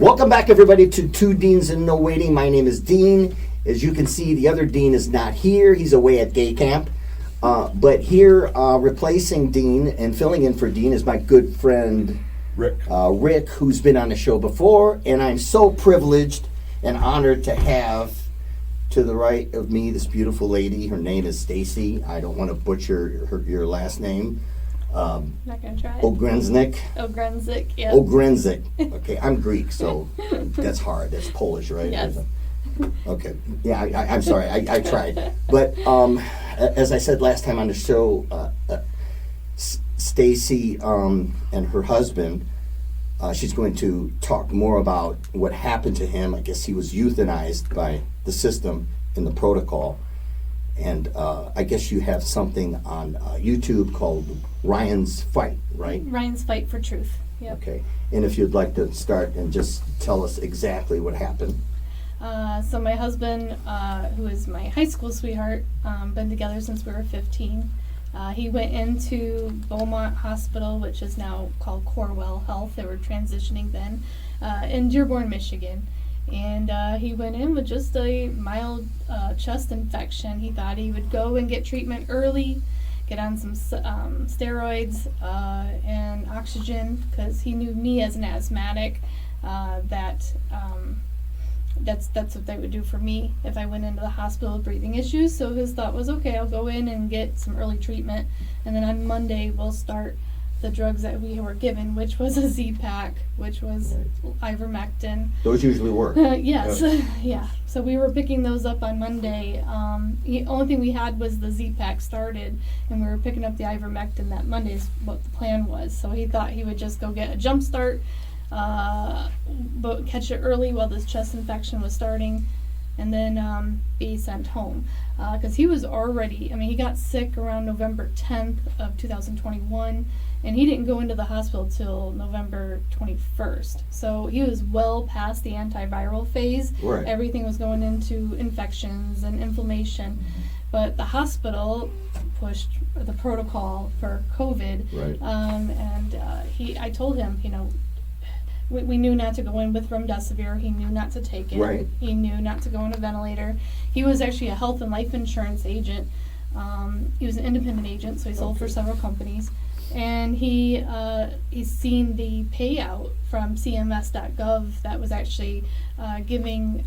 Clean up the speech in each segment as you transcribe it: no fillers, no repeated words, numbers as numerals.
Welcome back, everybody, to Two Deans and No Waiting. My name is Dean. As you can see, the other Dean is not here. He's away at day camp. But here, replacing Dean and filling in for Dean is my good friend Rick, who's been on the show before. And I'm so privileged and honored to have to the right of me this beautiful lady. Her name is Stacy. I don't want to butcher your last name. Not gonna try it. Ogrenzik. Ogrenzik, yeah. Ogrenzik. Okay, I'm Greek, so that's hard. That's Polish, right? Yes. Okay. Yeah, I'm sorry. I tried. But as I said last time on the show, Stacy and her husband, she's going to talk more about what happened to him. I guess he was euthanized by the system in the protocol. And I guess you have something on YouTube called Ryan's Fight, right? Ryan's Fight for Truth. Yep. Okay. And if you'd like to start and just tell us exactly what happened. So my husband, who is my high school sweetheart, been together since we were 15. He went into Beaumont Hospital, which is now called Corewell Health. They were transitioning then, in Dearborn, Michigan. And he went in with just a mild chest infection. He thought he would go and get treatment early, get on some steroids and oxygen, because he knew me as an asthmatic that's what they would do for me if I went into the hospital with breathing issues. So his thought was, okay, I'll go in and get some early treatment, and then on Monday we'll start the drugs that we were given, which was a Z-Pack, which was Ivermectin. Those usually work. Yes, yeah. So we were picking those up on Monday. The only thing we had was the Z-Pack started, and we were picking up the Ivermectin that Monday is what the plan was. So he thought he would just go get a jump start, but catch it early while this chest infection was starting, and then be sent home. Because he was already, he got sick around November 10th of 2021, and he didn't go into the hospital till November 21st. So he was well past the antiviral phase. Right. Everything was going into infections and inflammation. But the hospital pushed the protocol for COVID. Right. I told him, we knew not to go in with Remdesivir. He knew not to take it. Right. He knew not to go on a ventilator. He was actually a health and life insurance agent. He was an independent agent, so he sold for several companies. And he's seen the payout from CMS.gov that was actually giving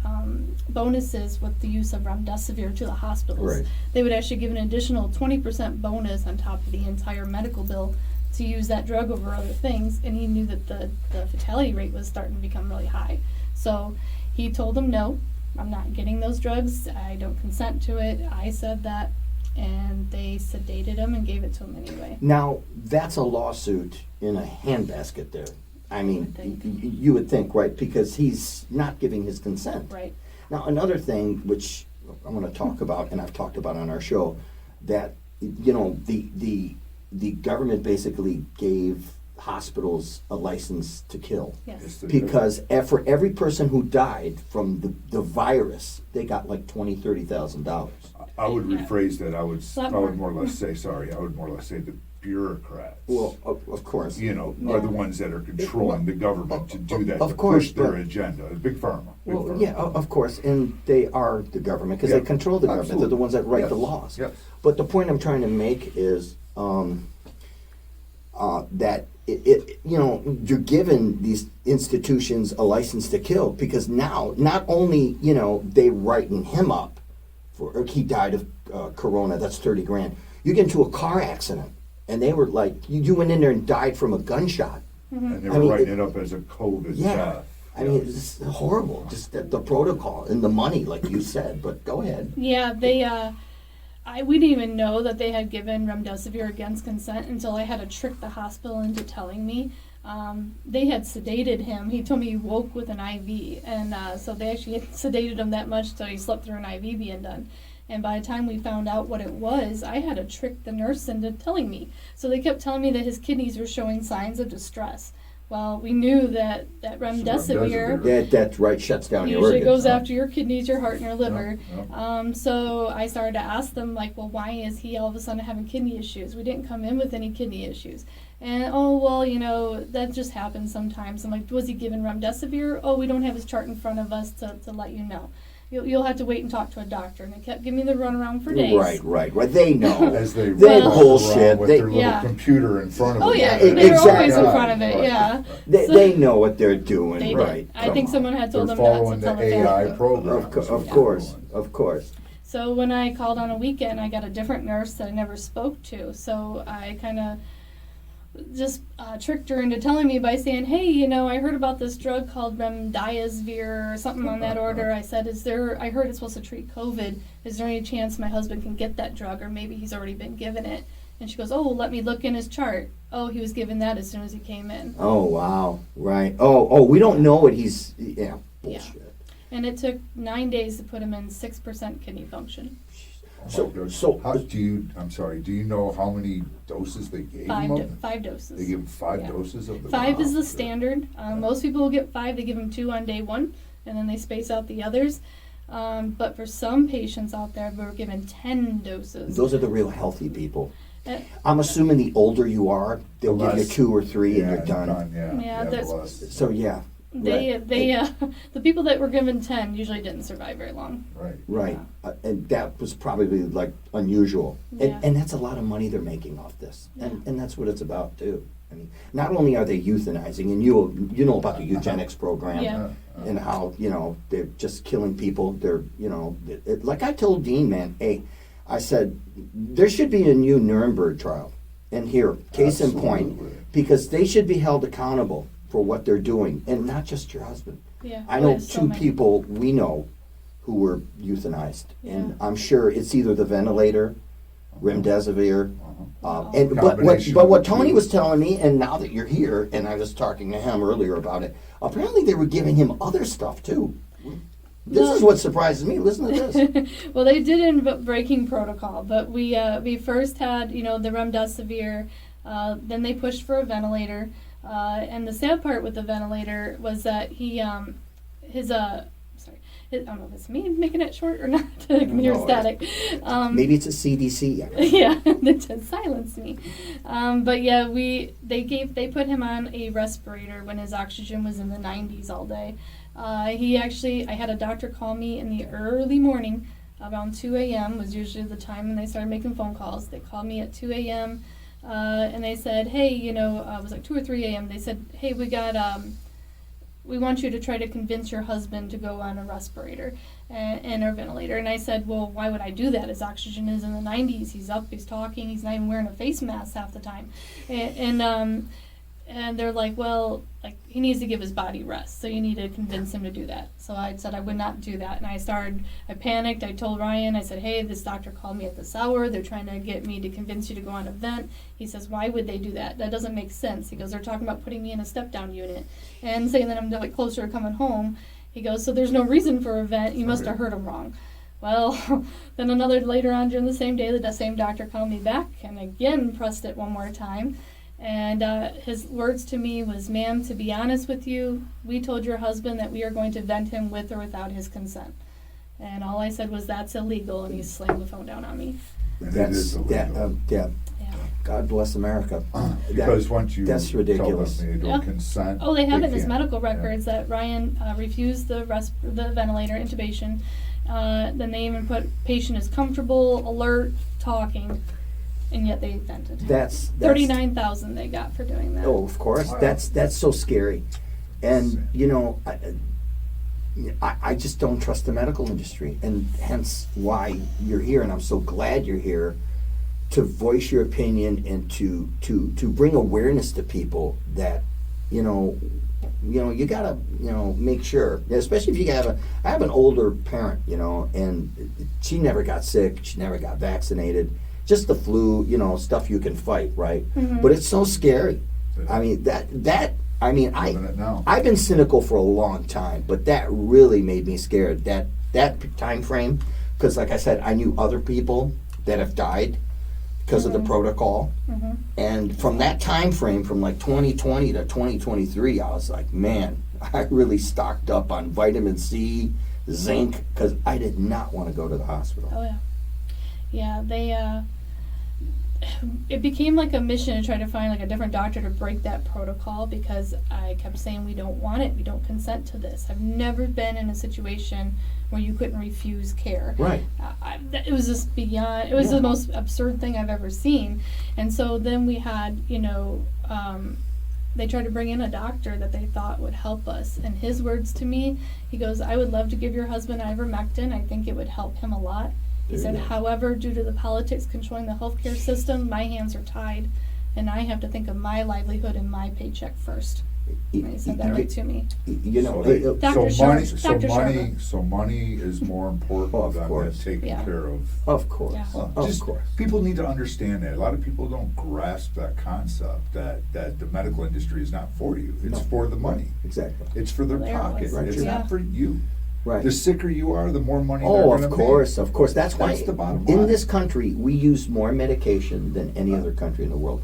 bonuses with the use of Remdesivir to the hospitals. Right. They would actually give an additional 20% bonus on top of the entire medical bill to use that drug over other things, and he knew that the fatality rate was starting to become really high. So he told them, no, I'm not getting those drugs. I don't consent to it. I said that, and they sedated him and gave it to him anyway. Now, that's a lawsuit in a handbasket there. You would think, right? Because he's not giving his consent. Right. Now, another thing which I want to talk about, and I've talked about on our show, that, the government basically gave hospitals a license to kill. Yes. Because for every person who died from the virus, they got like $20,000-$30,000. I would rephrase that. I would more or less say the bureaucrats. Well, of course. Are the ones that are controlling the government to do that, of to course, push their agenda. Big pharma. Yeah, of course, and they are the government because they control the government. They're the ones that write the laws. Yes. But the point I'm trying to make is that you're giving these institutions a license to kill, because now not only they writing him up for he died of corona, that's $30,000. You get into a car accident and they were like, you went in there and died from a gunshot. Mm-hmm. And they were writing it up as a COVID death. It's horrible, just the protocol and the money, like you said. But go ahead. Yeah, we didn't even know that they had given Remdesivir against consent until I had to trick the hospital into telling me. They had sedated him. He told me he woke with an IV, and so they actually had sedated him that much so he slept through an IV being done. And by the time we found out what it was, I had to trick the nurse into telling me. So they kept telling me that his kidneys were showing signs of distress. Well, we knew that Remdesivir Remdesivir. That right shuts down your usually organs. goes after your kidneys, your heart, and your liver. Yeah. So I started to ask them, like, well, why is he all of a sudden having kidney issues? We didn't come in with any kidney issues. And, oh, well, that just happens sometimes. I'm like, was he given Remdesivir? Oh, we don't have his chart in front of us to let you know. You'll have to wait and talk to a doctor. And they kept giving me the runaround for days. Right. They know. As they They roll bullshit. around with They- their little Yeah. computer in front of them. Oh, yeah. Yeah, They were always in exactly. front of it, Right. yeah. They know what they're doing, They right? did. I think someone had told They're them not to following tell the the AI family. program. Of course. So when I called on a weekend, I got a different nurse that I never spoke to. So I kind of just tricked her into telling me by saying, hey, I heard about this drug called Remdesivir or something on that order. I said, I heard it's supposed to treat COVID. Is there any chance my husband can get that drug, or maybe he's already been given it? And she goes, oh, let me look in his chart. Oh, he was given that as soon as he came in. Oh, wow. Right. Oh, we don't know what he's, bullshit. And it took 9 days to put him in 6% kidney function. So, Do you know how many doses they gave him? 5 doses. They gave him 5 Yeah. doses of the 5 is the Wow. standard. Most people will get 5. They give them 2 on day 1, and then they space out the others. But for some patients out there, we were given 10 doses. those are the real healthy people. Uh, I'm assuming the older you are, they'll The give you less- 2 or 3 and Yeah, you're done. Yeah, the that's- less. So, yeah. They right. the people that were given 10 usually didn't survive very long. Right. Right. And that was probably like unusual. Yeah. And that's a lot of money they're making off this. And that's what it's about too. I mean, not only are they euthanizing, and you know about the eugenics program Yeah. and how, they're just killing people. They're, like I told Dean, man, hey, I said, there should be a new Nuremberg trial. And here, case in point, Absolutely. because they should be held accountable for what they're doing, and not just your husband. Yeah. I know there's so 2 many. people we know who were euthanized, and Yeah. I'm sure it's either the ventilator, Remdesivir, Oh. and but Combination what of the Tony two. was telling me, and now that you're here, and I was talking to him earlier about it, apparently they were giving him other stuff too. This is what surprises me. Listen to this. Well, they did in breaking protocol, but we first had the Remdesivir, then they pushed for a ventilator, and the sad part with the ventilator was that I don't know if it's me making it short or not. I can hear No, static. Maybe it's a CDC. Yeah, they just silenced me. But yeah, they put him on a respirator when his oxygen was in the 90s all day. I had a doctor call me in the early morning, around 2 a.m. was usually the time when they started making phone calls. They called me at 2 a.m. And they said, hey, it was like 2 or 3 a.m. They said, hey, we want you to try to convince your husband to go on a respirator and a ventilator. And I said, well, why would I do that? His oxygen is in the 90s. He's up, he's talking, he's not even wearing a face mask half the time. And they're like, well, he needs to give his body rest, so you need to convince him to do that. So I said I would not do that. And I panicked. I told Ryan, I said, hey, this doctor called me at this hour. They're trying to get me to convince you to go on a vent. He says, why would they do that? That doesn't make sense. He goes, they're talking about putting me in a step-down unit and saying that I'm closer to coming home. He goes, so there's no reason for a vent. You must have heard him wrong. Well, then later on during the same day, the same doctor called me back and again pressed it one more time. And his words to me was, ma'am, to be honest with you, we told your husband that we are going to vent him with or without his consent. And all I said was, that's illegal, and he slammed the phone down on me. And it is illegal. Yeah. God bless America. Because once you that's ridiculous. tell them they don't consent, Oh, they have it in his can't. medical records that Ryan refused the ventilator intubation. Then they even put patient is comfortable, alert, talking, and yet they vented. That's $39,000 they got for doing that. Oh, of course. Wow. That's so scary. And I just don't trust the medical industry, and hence why you're here. And I'm so glad you're here to voice your opinion and to bring awareness to people that you gotta make sure, especially if you I have an older parent, and she never got sick, she never got vaccinated. Just the flu, stuff you can fight, right? Mm-hmm. But it's so scary. I mean, Living it now. I've been cynical for a long time, but that really made me scared. That time frame, because like I said, I knew other people that have died, because of the protocol. Mm-hmm. And from that time frame, from like 2020 to 2023, I was like, man, I really stocked up on vitamin C, zinc, because I did not want to go to the hospital. Oh yeah, yeah. They it became like a mission to try to find like a different doctor to break that protocol, because I kept saying, we don't want it, we don't consent to this. I've never been in a situation where you couldn't refuse care. Right. It was just beyond, it was the most absurd thing I've ever seen. And so then we had, they tried to bring in a doctor that they thought would help us. And his words to me, he goes, I would love to give your husband Ivermectin. I think it would help him a lot. He said, however, due to the politics controlling the healthcare system, my hands are tied, and I have to think of my livelihood and my paycheck first. And he said that right to me. So money is more important than taking care of. Of course. Yeah. Of course. People need to understand that. A lot of people don't grasp that concept that the medical industry is not for you. It's for the money. Exactly. It's for their pocket. Right. It's not for you. Right. The sicker you are, the more money they're Oh, going to of make. course, of course. That's why the bottom in line. this country we use more medication than any other country in the world.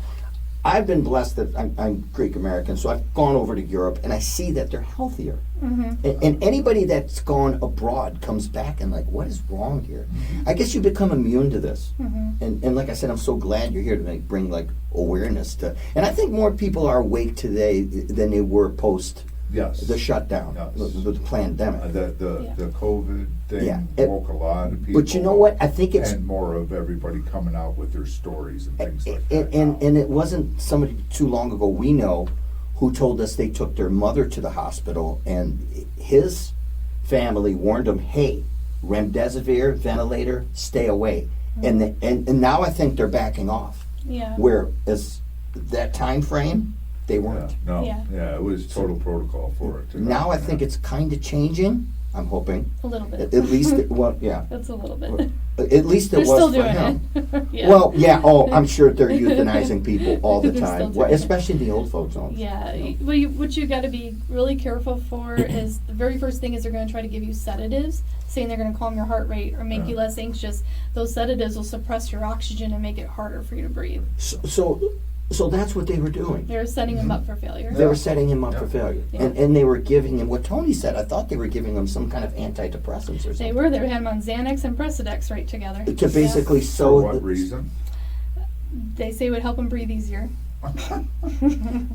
I've been blessed that I'm Greek American, so I've gone over to Europe and I see that they're healthier. Mm-hmm. And anybody that's gone abroad comes back and like, what is wrong here? I guess you become immune to this. Mm-hmm. And like I said, I'm so glad you're here to bring like awareness to. And I think more people are awake today than they were post. Yes. The shutdown, Yes. the pandemic. The COVID thing woke a lot of people. But you know what? I think it's and more of everybody coming out with their stories and things like and, that. and it wasn't somebody too long ago we know who told us they took their mother to the hospital and his family warned him, hey, remdesivir, ventilator, stay away. Mm-hmm. And now I think they're backing off. Yeah. Whereas that time frame, they weren't. It was total protocol for it. Now I think it's kind of changing. I'm hoping. A little bit. At least, yeah. That's a little bit. At least it They're was still for doing him. it. Yeah. Well, yeah. Oh, I'm sure they're euthanizing people all the They're still time, doing it. especially the old folks' homes. Yeah. Well, what you got to be really careful for is the very first thing is they're going to try to give you sedatives, saying they're going to calm your heart rate or make you less anxious. Those sedatives will suppress your oxygen and make it harder for you to breathe. So that's what they were doing. They're setting him up for failure. They were setting him up for failure. Yeah. And they were giving him, what Tony said, I thought they were giving him some kind of antidepressants or something. They had him on Xanax and Presidex right together. To basically For so. what reason? They say it would help him breathe easier.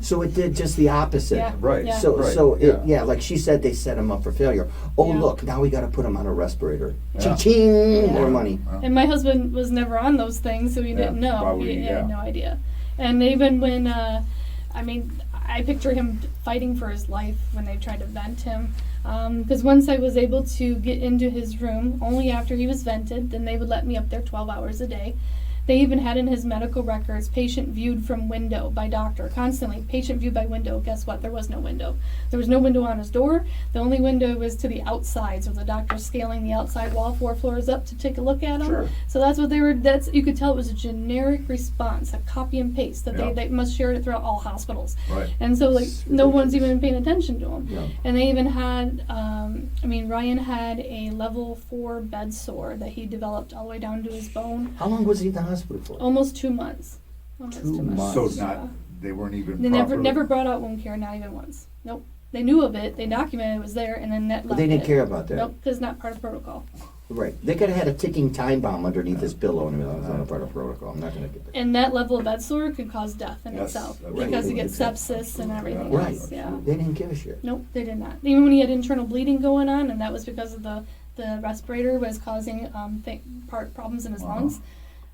So it did just the opposite. Yeah. Right. Yeah. So like she said, they set him up for failure. Oh, Yeah. look, now we got to put him on a respirator. Yeah. Ching, Yeah. more money. And my husband was never on those things, so he didn't know. Probably, He had no idea. And even when, I picture him fighting for his life when they tried to vent him. Because once I was able to get into his room, only after he was vented, then they would let me up there 12 hours a day. They even had in his medical records, patient viewed from window by doctor, constantly. Patient viewed by window. Guess what? There was no window. There was no window on his door. The only window was to the outside, so the doctor's scaling the outside wall 4 floors up to take a look at him. Sure. So that's what you could tell it was a generic response, a copy and paste, that they must share it throughout all hospitals. Right. And so, no one's even paying attention to him. Yeah. And they even had, Ryan had a level 4 bed sore that he developed all the way down to his bone. How long was he in the hospital for? Almost 2 months. Almost 2 months. So they weren't even They properly. never brought out wound care, not even once. Nope. They knew of it, they documented it was there, and then that But left they didn't it. care about that. Nope, because it's not part of protocol. Right. They could have had a ticking time bomb underneath his pillow and it was not a part of protocol. I'm not going to get that. And that level of bed sore could cause death in Yes, itself that's because right. you get sepsis and everything Right. else. Yeah. They didn't give a shit. Nope, they did not. Even when he had internal bleeding going on, and that was because of the respirator was causing problems in his lungs.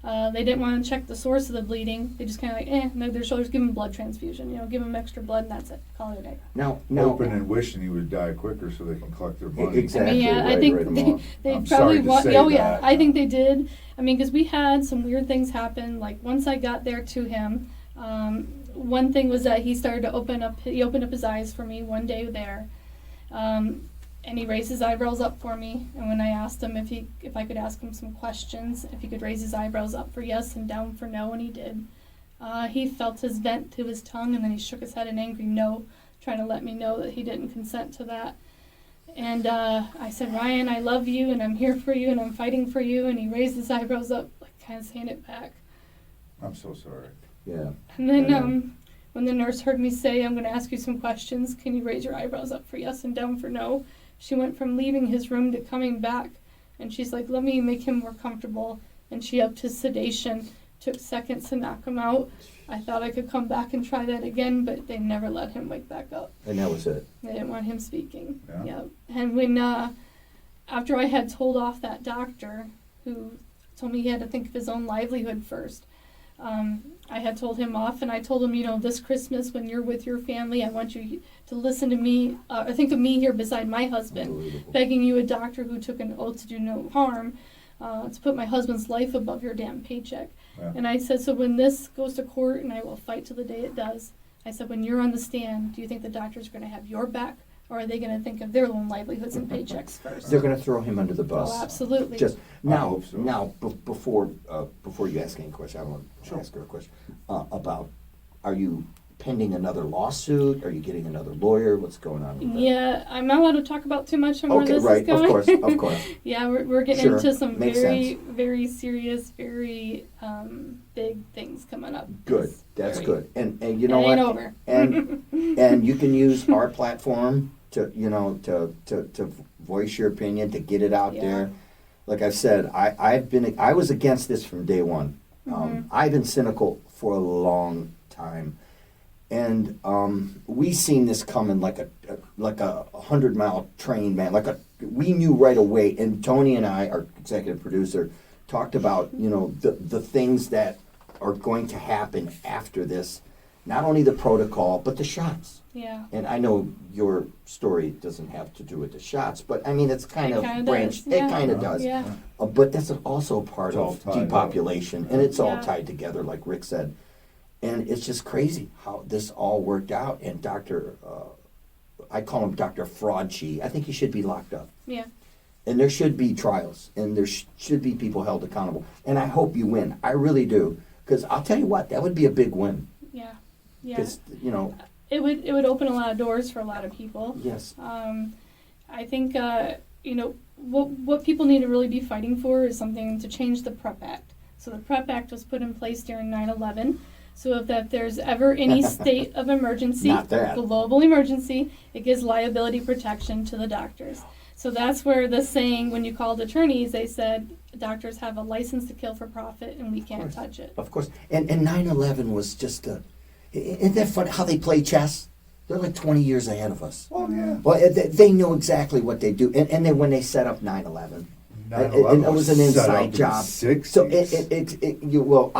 They didn't want to check the source of the bleeding. They just kind of their shoulders, give him a blood transfusion. Give him extra blood, and that's it. Call it a day. Now, Hoping and wishing he would die quicker so they can collect their money. Exactly. I right, think right, they, Mom. they I'm probably sorry to want. say Oh yeah, that. I think they did. Because we had some weird things happen. Like once I got there to him, one thing was that he started to opened up his eyes for me one day there. And he raised his eyebrows up for me. And when I asked him if I could ask him some questions, if he could raise his eyebrows up for yes and down for no, and he did. He felt his vent to his tongue, and then he shook his head in angry no, trying to let me know that he didn't consent to that. And I said, Ryan, I love you, and I'm here for you, and I'm fighting for you. And he raised his eyebrows up, like kind of saying it back. I'm so sorry. Yeah. And then when the nurse heard me say, I'm going to ask you some questions, can you raise your eyebrows up for yes and down for no? She went from leaving his room to coming back. And she's like, let me make him more comfortable. And she upped his sedation. Took seconds to knock him out. I thought I could come back and try that again, but they never let him wake back up. And that was it. They didn't want him speaking. Yeah. Yep. And when, after I had told off that doctor who told me he had to think of his own livelihood first, I had told him off, and I told him, this Christmas when you're with your family, I want you to listen to me, or think of me here beside my husband, begging you, a doctor who took an oath to do no harm, to put my husband's life above your damn paycheck. Yeah. And I said, so when this goes to court, and I will fight till the day it does, I said, when you're on the stand, do you think the doctor's going to have your back, or are they going to think of their own livelihoods and paychecks first? They're going to throw him under the bus. Oh, absolutely. Just I now, hope so. before you ask any question, I want to ask her a question about: are you pending another lawsuit? Are you getting another lawyer? What's going on with that? Yeah, I'm not allowed to talk about too much on where Okay, this right, is going. of course. Yeah, we're getting Sure, into some makes very, sense. very serious, very big things coming up. Good, It's that's very- good. And you know it what? ain't over. And you can use our platform to voice your opinion, to get it out Yeah. there. Like I said, I was against this from day one. I've been cynical for a long time, and we seen this coming like a 100-mile train, man. We knew right away. And Tony and I, our executive producer, talked about the things that are going to happen after this. Not only the protocol, but the shots. Yeah. And I know your story doesn't have to do with the shots, but I mean, it's kind It of kinda branched. does, yeah. It kind of does. Yeah. But that's also part It's all of tied up. depopulation, and it's all Yeah. tied together, like Rick said. And it's just crazy how this all worked out. And I call him Dr. Fraudchi. I think he should be locked up. Yeah. And there should be trials, and there should be people held accountable. And I hope you win. I really do. Because I'll tell you what, that would be a big win. Yeah. Yeah. Because, It would open a lot of doors for a lot of people. yes. I think what people need to really be fighting for is something to change the PrEP Act. So the PrEP Act was put in place during 9/11. So if there's ever any state of emergency, Not that. global emergency, it gives liability protection to the doctors. So that's where the saying, when you called attorneys, they said doctors have a license to kill for profit and we can't touch it. Of course. And 9/11 was just isn't that funny how they play chess? They're like 20 years ahead of us. Oh, yeah. Well, they know exactly what they do. And then when they set up 9/11, 9/11 and it was an set up inside in the job. 60s. So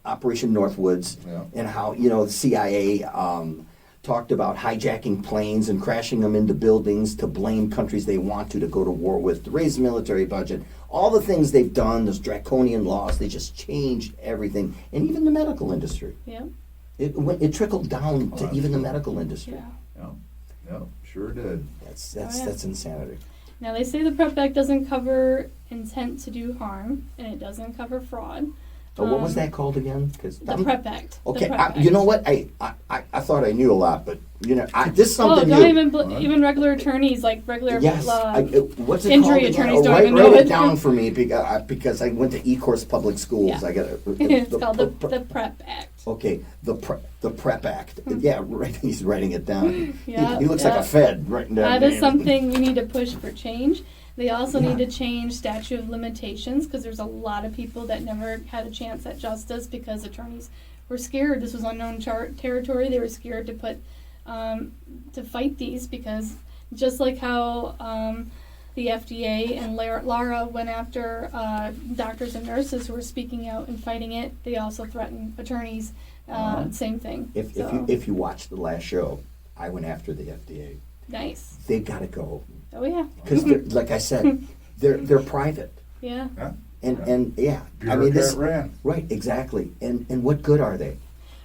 Operation Northwoods, Yeah. and how the CIA talked about hijacking planes and crashing them into buildings to blame countries they want to go to war with, to raise the military budget. All the things they've done, those draconian laws, they just changed everything, and even the medical industry. Yeah. It trickled down to Oh, even the medical industry. Yeah. Yeah, sure did. That's Oh, yeah. that's insanity. Now they say the PrEP Act doesn't cover intent to do harm and it doesn't cover fraud. What was that called again? 'Cause The PrEP Act. The Okay, PrEP Act. you know what? I thought I knew a lot, but this is Oh, something don't new. even regular attorneys, like regular Yes, what's it injury called again? attorneys don't write, even know write it it. for me because I went to E-Course Public Schools. Yeah. I got it's called the PrEP Act. Okay, the PrEP Act. Yeah, right. He's writing it down. Yeah, he looks like yeah. a Fed writing down. That is names. something we need to push for change. They also Yeah. need to change statute of limitations because there's a lot of people that never had a chance at justice because attorneys were scared. This was unknown territory. They were scared to to fight these because just like how the FDA and Lara went after doctors and nurses who were speaking out and fighting it, they also threatened attorneys. Same thing. If you watched the last show, I went after the FDA. Nice. They got to go Oh yeah. because, like I said, they're private. Yeah. Yeah. And yeah, Bureaucrat ran. right, exactly. And what good are they?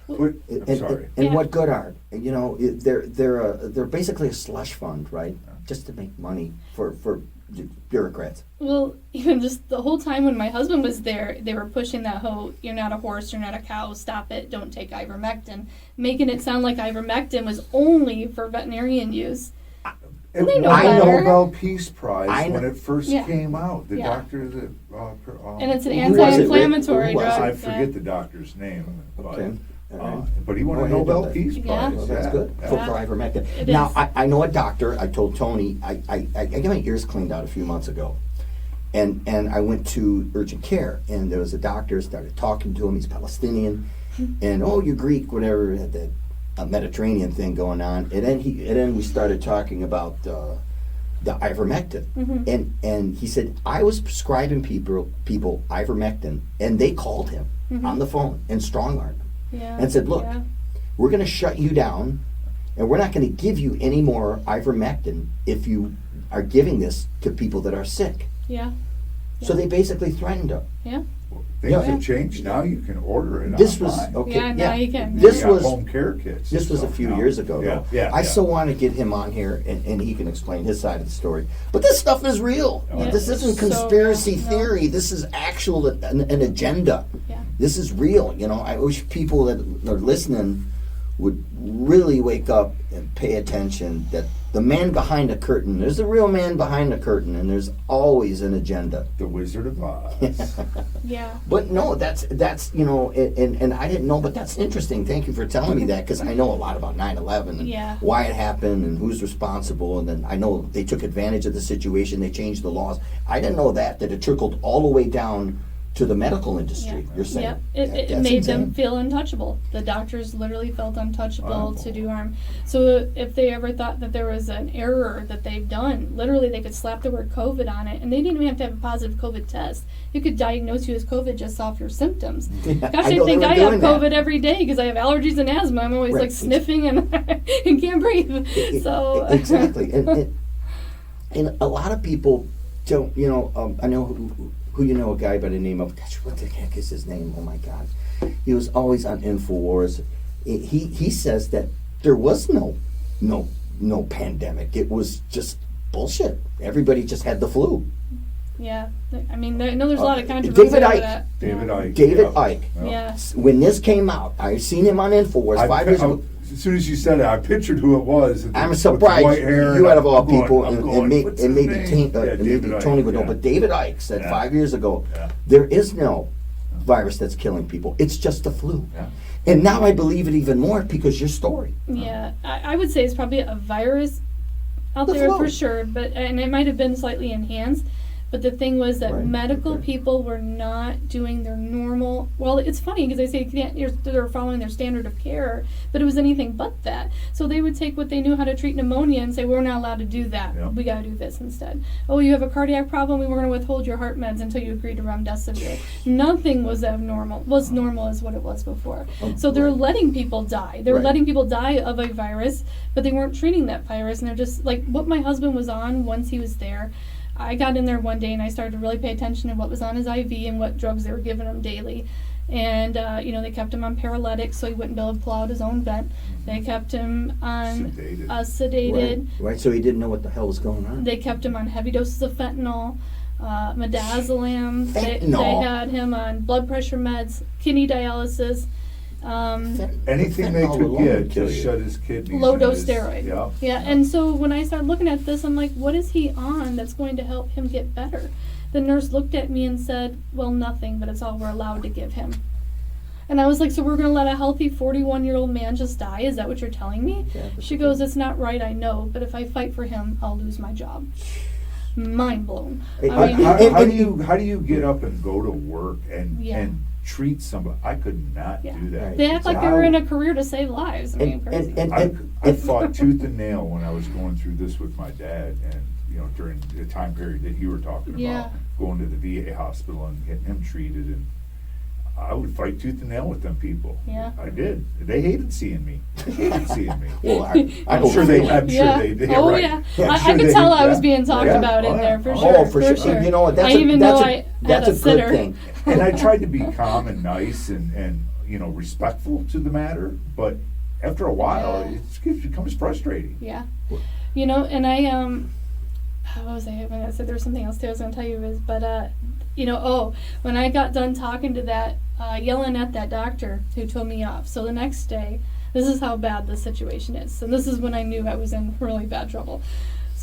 I'm sorry. And Yeah. what good are they're basically a slush fund, right? Just to make money for bureaucrats. Well, even just the whole time when my husband was there, they were pushing that whole, you're not a horse, you're not a cow, stop it, don't take ivermectin, making it sound like ivermectin was only for veterinarian use. It They know won the better. Nobel Peace Prize I know- when it first Yeah. came out. The Yeah. doctor that, And it's an Who was it, Rick? anti-inflammatory Who was drug. I yeah. forget the doctor's name, Okay. All right. but he won Go a ahead, Nobel Dylan. Peace Yeah. Prize. Well, that's yeah. good for Yeah. ivermectin. It Now, is. I know a doctor. I told Tony I got my ears cleaned out a few months ago, and I went to urgent care, and there was a doctor. Started talking to him. He's Palestinian, and oh, you're Greek, whatever. Had that Mediterranean thing going on, and then we started talking about the ivermectin, and he said I was prescribing people ivermectin, and they called him on the phone and strong-armed him Yeah. and said, look, Yeah. we're going to shut you down, and we're not going to give you any more ivermectin if you are giving this to people that are sick. Yeah. So they basically threatened him. Yeah. Things Yeah. have changed now. You can order it This was online. okay. Yeah, now you can. This They got was home care kits. this was a and few stuff now. years ago. Yeah, Though. yeah. I yeah. still want to get him on here, and he can explain his side of the story. But this stuff is real. Yeah, This isn't it's so conspiracy real. No. theory. This is actual an agenda. Yeah. This is real. You know, I wish people that are listening would really wake up and pay attention that the man behind the curtain, there's a real man behind the curtain, and there's always an agenda. The Wizard of Oz. Yeah. But no, that's you know, and I didn't know, but that's interesting. Thank you for telling me that, because I know a lot about 9/11 and Yeah. why it happened and who's responsible, and then I know they took advantage of the situation. They changed the laws. I didn't know that it trickled all the way down to the medical industry. Yeah. You're saying Yep. It That's made them insane. feel untouchable. The doctors literally felt untouchable Wow. to do harm. So if they ever thought that there was an error that they've done, literally they could slap the word COVID on it, and they didn't even have to have a positive COVID test. You could diagnose you as COVID just off your symptoms. Gosh, I I know they think were I doing have that. COVID every day because I have allergies and asthma. I'm always Right. like sniffing and and can't breathe. So Exactly, and a lot of people don't. You know, I know who you know, a guy by the name of, gosh, what the heck is his name? Oh my God, he was always on InfoWars. He says that there was no pandemic. It was just bullshit. Everybody just had the flu. yeah, I mean, I know there's a lot of David controversy over Icke. that. David yeah. Icke. David yeah. Icke. Yeah. When this came out, I seen him on InfoWars 5 years ago. As soon as you said it, I pictured who it was. I'm with surprised the white hair, you out of all I'm going- people, I'm and going, maybe "What's his name?" Yeah, maybe David Icke, Tony would know, yeah. but David Icke said Yeah. 5 years ago, Yeah. there is no virus that's killing people. It's just the flu. Yeah. And now I believe it even more because your story. Yeah, I would say it's probably a virus out The there flu. for sure, and it might have been slightly enhanced. But the thing was that Right, medical okay. people were not doing their normal. Well, it's funny because they say they're following their standard of care, but it was anything but that. So they would take what they knew how to treat pneumonia and say, "We're not allowed to do that. Yeah. We got to do this instead." Oh, you have a cardiac problem. We were going to withhold your heart meds until you agreed to Remdesivir. Nothing was abnormal. Was normal as what it was before. So they're Right. letting people die. They were Right. letting people die of a virus, but they weren't treating that virus. And they're just like what my husband was on once he was there. I got in there one day and I started to really pay attention to what was on his IV and what drugs they were giving him daily. And, they kept him on paralytics so he wouldn't be able to pull out his own vent. They kept him on Sedated. sedated. Right, so he didn't know what the hell was going on. They kept him on heavy doses of fentanyl, midazolam. They Fentanyl? had him on blood pressure meds, kidney dialysis. Anything they Fentanyl could alone get would kill to you. shut his kidneys. Low and dose his- steroid. Yeah. Yeah, and so when I started looking at this, I'm like, what is he on that's going to help him get better? The nurse looked at me and said, well, nothing, but it's all we're allowed to give him. And I was like, so we're going to let a healthy 41-year-old man just die? Is that what you're telling me? Yeah, She goes, it's not right, I know, but if I fight for him, I'll lose my job. Mind blown. Hey, I mean, How do you get up and go to work and Yeah. and treat somebody? I could not Yeah. do that. Right. they act like they were in a career to save lives. I mean, And- crazy. I fought tooth and nail when I was going through this with my dad, and during the time period that you were talking about, Yeah. going to the VA hospital and getting him treated, and I would fight tooth and nail with them people. Yeah. I did. They hated seeing me. They hated seeing me. Well, I I'm hope sure so. they. I'm Yeah. sure they. Oh, right. yeah. I'm I sure could they- tell I was yeah. being talked Yeah. about in Oh, there yeah. for Oh, sure. Oh, for sure. You know what? That's I even know I had that's a a good sitter. thing. And I tried to be calm and nice and respectful to the matter, but after a while, Yeah. it becomes frustrating. Yeah. And I what was I going to say? There was something else too I was going to tell you is, but when I got done talking to that, yelling at that doctor who told me off. So the next day, this is how bad the situation is. And this is when I knew I was in really bad trouble.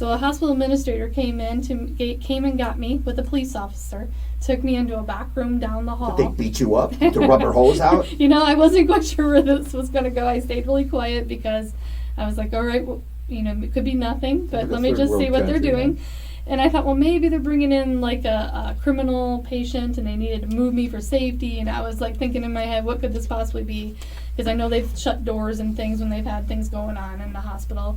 So a hospital administrator came and got me with a police officer, took me into a back room down the hall. They beat you up with the rubber hose out? You know, I wasn't quite sure where this was going to go. I stayed really quiet because I was like, all right, well, you know, it could be nothing, but let me just see what they're doing. And I thought, well, maybe they're bringing in like a criminal patient and they needed to move me for safety. And I was like thinking in my head, what could this possibly be? Because I know they've shut doors and things when they've had things going on in the hospital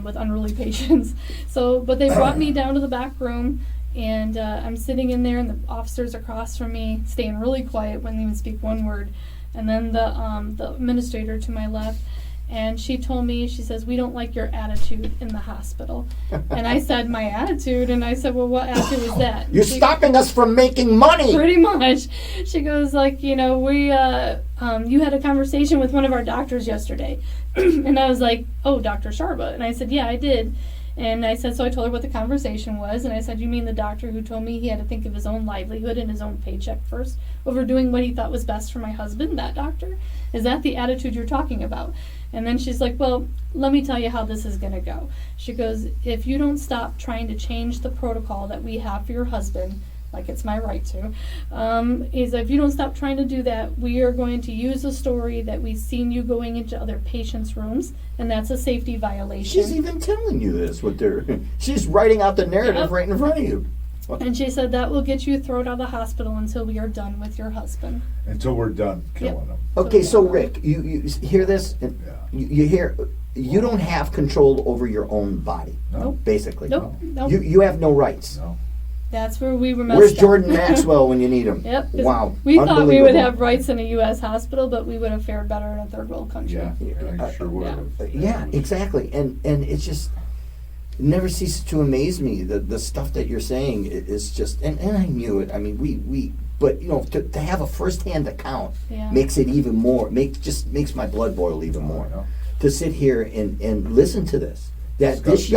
with unruly patients. So, but they brought me down to the back room, and I'm sitting in there, and the officers across from me, staying really quiet, wouldn't even speak one word. And then the administrator to my left, and she told me, she says, we don't like your attitude in the hospital. And I said, my attitude? And I said, well, what attitude is that? You're stopping us from making money. Pretty much. She goes like, you know, we, you had a conversation with one of our doctors yesterday. And I was like, oh, Dr. Sharba. And I said, yeah, I did. And I said, so I told her what the conversation was, and I said, you mean the doctor who told me he had to think of his own livelihood and his own paycheck first over doing what he thought was best for my husband, that doctor? Is that the attitude you're talking about? And then she's like, well, let me tell you how this is going to go. She goes, if you don't stop trying to change the protocol that we have for your husband, like it's my right to, is if you don't stop trying to do that, we are going to use a story that we've seen you going into other patients' rooms, and that's a safety violation. She's even telling you this. She's writing out the narrative right in front of you. And she said that will get you thrown out of the hospital until we are done with your husband. Until we're done killing them. Okay, so Rick, you hear this? Yeah. You hear, you don't have control over your own body, No. basically. Nope. You have no rights. No. That's where we were messed Where's up. Jordan Maxwell when you need him? Yep. 'cause Wow. We thought we would Unbelievable. have rights in a U.S. hospital, but we would have fared better in a third world country. Yeah, I sure would have. Yeah, exactly. And it's just, it never ceases to amaze me. The stuff that you're saying is just, and I knew it. I mean, we but you know, to have a first-hand account Yeah. makes it even more, makes my blood boil even Oh, more. I know. To sit here and listen to this. That this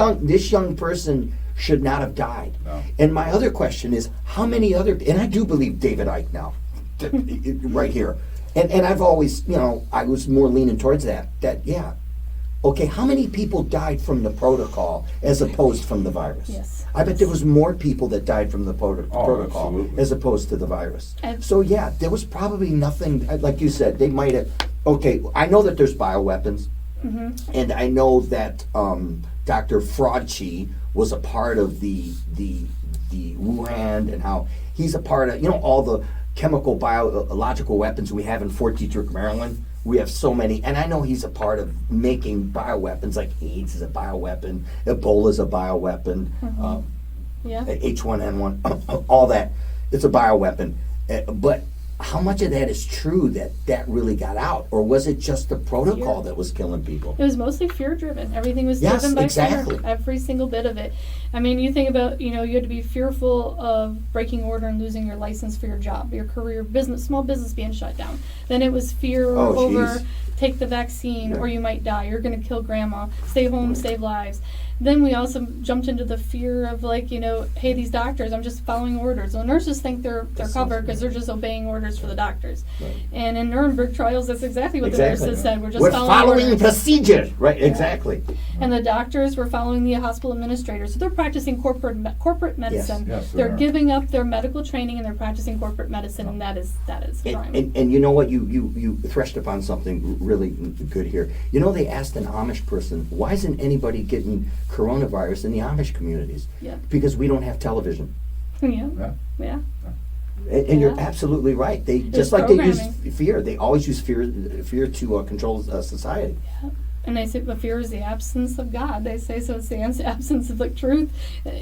young person should not have died. No. And my other question is, how many other, and I do believe David Icke now, right here. And I've always, you know, I was more leaning towards that yeah. Okay, how many people died from the protocol as opposed from the virus? Yes. I bet there was more people that died from the protocol absolutely. as opposed to the virus. And- So yeah, there was probably nothing, like you said, they might have, okay, I know that there's bioweapons, and I know that Dr. Fraudchi was a part of the Wuhan, and how he's a part of, you know, all the chemical biological weapons we have in Fort Detrick, Maryland. We have so many, and I know he's a part of making bioweapons, like AIDS is a bioweapon, Ebola is a bioweapon, Yeah. H1N1, all that. It's a bioweapon. But how much of that is true that really got out? Or was it just the protocol that was killing people? It was mostly fear driven. Everything was Yes, driven by exactly. fear. Every single bit of it. I mean, you think about, you know, you had to be fearful of breaking order and losing your license for your job, your career, business, small business being shut down. Then it was fear over geez. take the vaccine or Yeah. you might die. You're going to kill grandma. Stay home, save lives. Then we also jumped into the fear of, like, you know, hey, these doctors, I'm just following orders. Well, nurses think they're covered because they're just obeying orders for the doctors. Right. And in Nuremberg trials, that's exactly what the nurses said. We're just We're following following orders. procedure. Right, exactly. And the doctors were following the hospital administrators. So they're practicing corporate medicine. Yes, they they're are. giving up their medical training and they're practicing corporate medicine, and that is crime. And you know what? You threshed upon something really good here. You know, they asked an Amish person, why isn't anybody getting coronavirus in the Amish communities? Yeah. Because we don't have television. Yeah. Yeah. Yeah. And you're Yeah. absolutely right. They It's just like they use programming. fear. They always use fear to control society. And they say, but fear is the absence of God. They say, so it's the absence of, like, truth.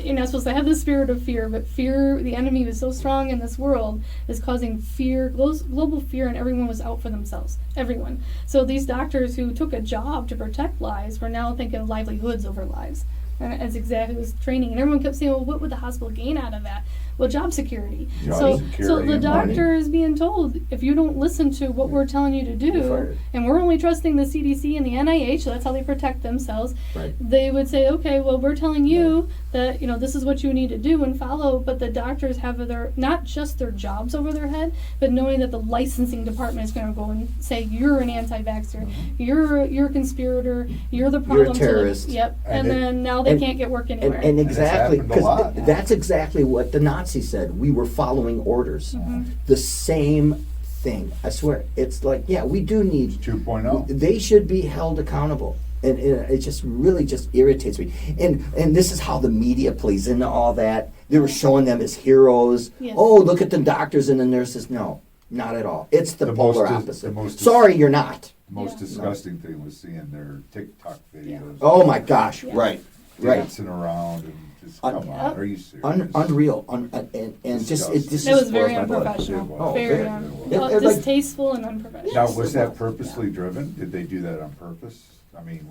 You're not supposed to have the spirit of fear, but fear, the enemy was so strong in this world, is causing fear, global fear, and everyone was out for themselves. Everyone. So these doctors who took a job to protect lives were now thinking of livelihoods over lives. And that's exactly what was training. And everyone kept saying, well, what would the hospital gain out of that? Well, job security. Job So security the and money. doctor is being told, if you don't listen to what we're telling you to You're do, fired. and we're only trusting the CDC and the NIH, so that's how they protect themselves. Right. They would say, okay, well, we're telling you that, this is what you need to do and follow, but the doctors have not just their jobs over their head, but knowing that the licensing department is going to go and say, you're an anti-vaxxer, you're a conspirator, you're the problem. terrorist. Yep. And And then now they and- can't get work And, anywhere. and exactly, happened a lot. because that's exactly what the Nazis said. We were following orders. Mm-hmm. The same thing. I swear. It's like, yeah, we do need. 2.0. They should be held accountable. And it just really just irritates me. And this is how the media plays into all that. They were showing them as heroes. Yes. Oh, look at the doctors and the nurses. No, not at all. It's the polar the opposite. most Sorry, you're not. The most Yeah. disgusting thing was seeing their TikTok videos. Oh my gosh, Yeah. right. Dancing around and just, Un- come on, are you serious? Unreal. And just, it just It was very spoils my blood. unprofessional. Oh, very very. It- like- distasteful and unprofessional. Now, was that purposely driven? Did they do that on purpose? I mean,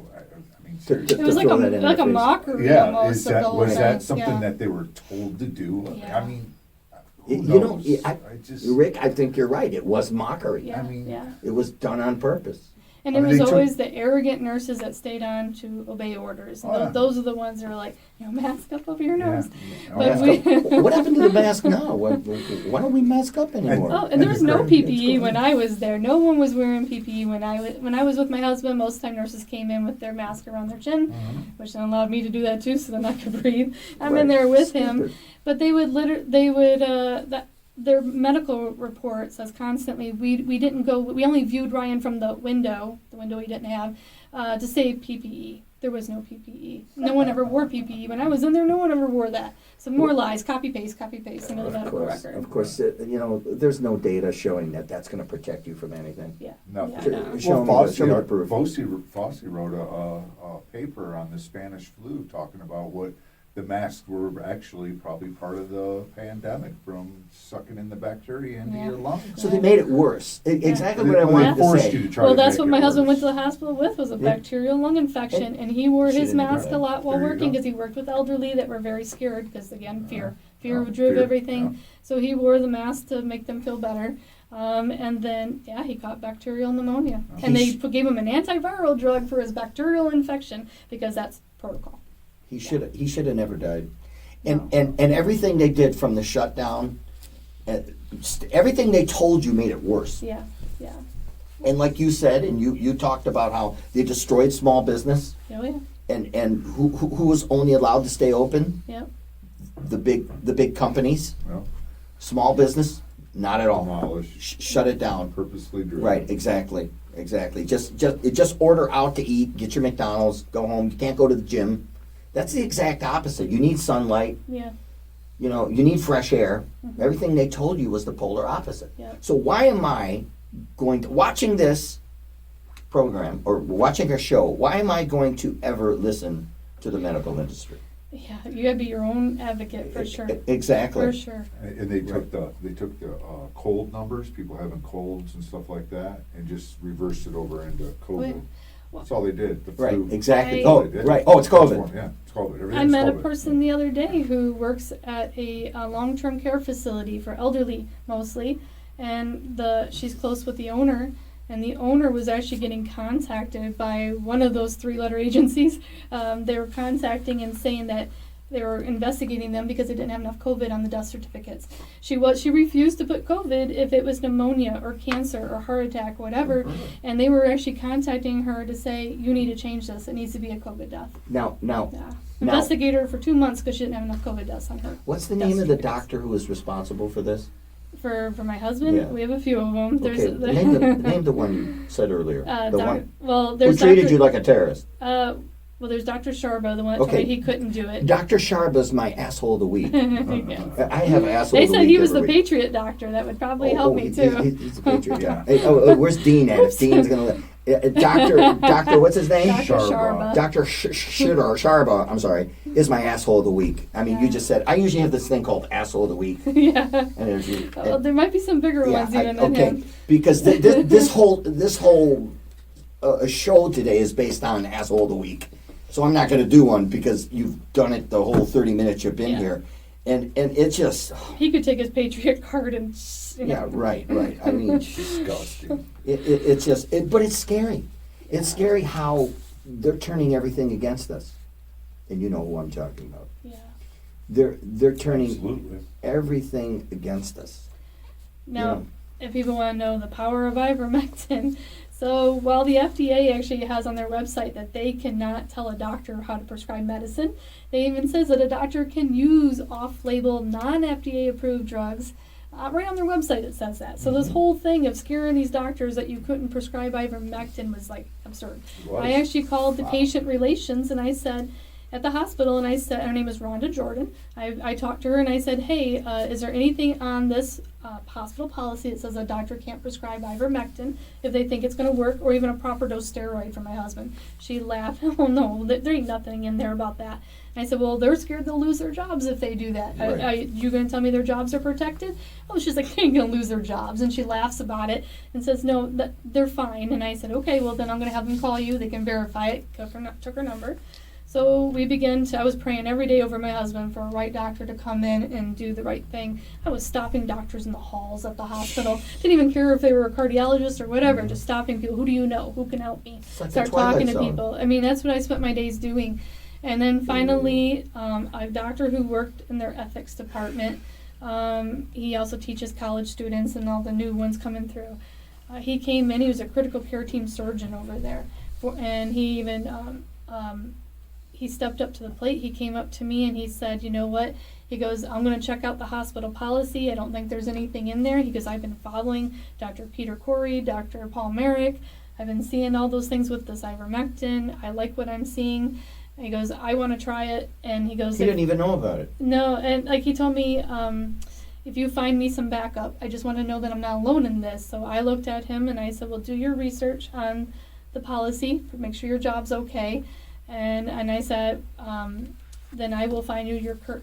seriously. It was to like throw that in a their face. mockery Yeah, almost is that, of the whole was that thing. something Yeah. that they were told to do? Yeah. I mean, who You know, knows? I- just, Rick, I think you're right. It was mockery. Yeah, I mean- yeah. It was done on purpose. And I it mean, was they took- always the arrogant nurses that stayed on to obey orders. And Oh, yeah. those are the ones that are like, mask up over your Yeah. nose. Oh, But yeah. we- What happened to the mask now? Why don't we mask up anymore? Oh, and there was no It's PPE going- when I was there. No one was wearing PPE when I was with my husband. Most of the time, nurses came in with their mask around their chin, which then allowed me to do that too, so then I could breathe. I'm in Right. there with him, Stupid. but their medical report says constantly we didn't go. We only viewed Ryan from the window he didn't have, to save PPE. There was no PPE. No one ever wore PPE. When I was in there, no one ever wore that. So more lies, copy paste into the medical record. Of course, there's no data showing that that's going to protect you from anything. Yeah. No. Yeah, Show- no. show me the- show me the proof. Fossey wrote a paper on the Spanish flu talking about what the masks were actually probably part of the pandemic from sucking in the bacteria into Yeah. your lungs. So they made it worse. Exactly They- what I they wanted to forced say. you to try Well, to that's make what it my husband went worse. to the hospital with, was a Yeah. bacterial lung infection, and he wore She his didn't mask know a lot while There you working go. because he worked with elderly that were very scared because, again, fear Oh, drove fear, everything. yeah. So he wore the mask to make them feel better. And then, he caught bacterial pneumonia. Oh. And they gave him an antiviral drug for his bacterial infection because that's protocol. He should have never died. And, No. and everything they did from the shutdown, everything they told you made it worse. Yeah, yeah. And like you said, and you talked about how they destroyed small business, Oh, yeah. and who was only allowed to stay open? Yep. The big companies. Well, Small business, not at all. demolished, Shut it down. purposely driven. Right, exactly. Just order out to eat, get your McDonald's, go home. You can't go to the gym. That's the exact opposite. You need sunlight. Yeah. You need fresh air. Everything they told you was the polar opposite. Yeah. So why am I watching this program or watching a show? Why am I going to ever listen to the medical industry? Yeah, you gotta be your own advocate for sure. Exactly. For sure. And they took the cold numbers, people having colds and stuff like that, and just reversed it over into COVID. Wait, That's all they did. The Right, flu. exactly. I- Oh, right. Oh, it's COVID. Yeah, it's COVID. I Everything's met a COVID. person the other day who works at a long-term care facility for elderly mostly, and she's close with the owner, and the owner was actually getting contacted by one of those three-letter agencies. They were contacting and saying that they were investigating them because they didn't have enough COVID on the death certificates. She refused to put COVID if it was pneumonia or cancer or heart attack, whatever, and they were actually contacting her to say, you need to change this. It needs to be a COVID death. Now, Yeah. Now- Investigate her for 2 months because she didn't have enough COVID deaths on her. what's the name of the doctor who was responsible for this? For my husband, Yeah. we have a few of them. There's Okay, name the one you said earlier. The one who there's treated you like a terrorist. there's Dr. Sharba, the one that told Okay. me he couldn't do it. Dr. Sharba's my asshole of the week. Yeah. I have asshole They of the said week he was the every week. Patriot doctor. That would probably help me too. He's a patriot, yeah. Hey, where's Dean at? If Dean's gonna Doctor, what's his name? Dr. Sharba. Dr. Sharba, I'm sorry, is my asshole of the week. I mean, you just said, I usually have this thing called asshole of the week. Yeah. And there's you. Well, there might be some bigger ones even than okay, him. because this whole show today is based on asshole of the week. So I'm not going to do one because you've done it the whole 30 minutes you've been Yeah. here. And it's just, He could take his Patriot card and yeah, right. I mean, Disgusting. it's just, but it's scary. It's scary how they're turning everything against us. And you know who I'm talking about. Yeah. They're turning Absolutely. everything against us. Now, Yeah. if people want to know the power of ivermectin, so while the FDA actually has on their website that they cannot tell a doctor how to prescribe medicine, they even says that a doctor can use off-label, non-FDA approved drugs. Right on their website it says that. So this whole thing of scaring these doctors that you couldn't prescribe ivermectin was like absurd. It was. I actually called the Wow. patient relations and I said, at the hospital, and I said, her name is Rhonda Jordan. I talked to her and I said, hey, is there anything on this hospital policy that says a doctor can't prescribe ivermectin if they think it's going to work, or even a proper dose steroid for my husband? She laughed. Oh no, there ain't nothing in there about that. And I said, well, they're scared they'll lose their jobs if they do that. Right. You going to tell me their jobs are protected? Oh, she's like, they ain't going to lose their jobs. And she laughs about it and says, no, they're fine. And I said, okay, well then I'm going to have them call you. They can verify it. Took her number. So we I was praying every day over my husband for a right doctor to come in and do the right thing. I was stopping doctors in the halls at the hospital. Didn't even care if they were a cardiologist or whatever, just stopping people. Who do you know? Who can help me? It's like the Start Twilight talking to Zone. people. I mean, that's what I spent my days doing. And then finally, a doctor who worked in their ethics department, he also teaches college students and all the new ones coming through. He came in, he was a critical care team surgeon over there. And he even... he stepped up to the plate. He came up to me and he said, you know what? He goes, I'm going to check out the hospital policy. I don't think there's anything in there. He goes, I've been following Dr. Peter Corey, Dr. Paul Merrick. I've been seeing all those things with this ivermectin. I like what I'm seeing. And he goes, I want to try it. And he goes, He didn't even know about it. no, and like he told me, if you find me some backup, I just want to know that I'm not alone in this. So I looked at him and I said, well, do your research on the policy, make sure your job's okay. And I said, then I will find you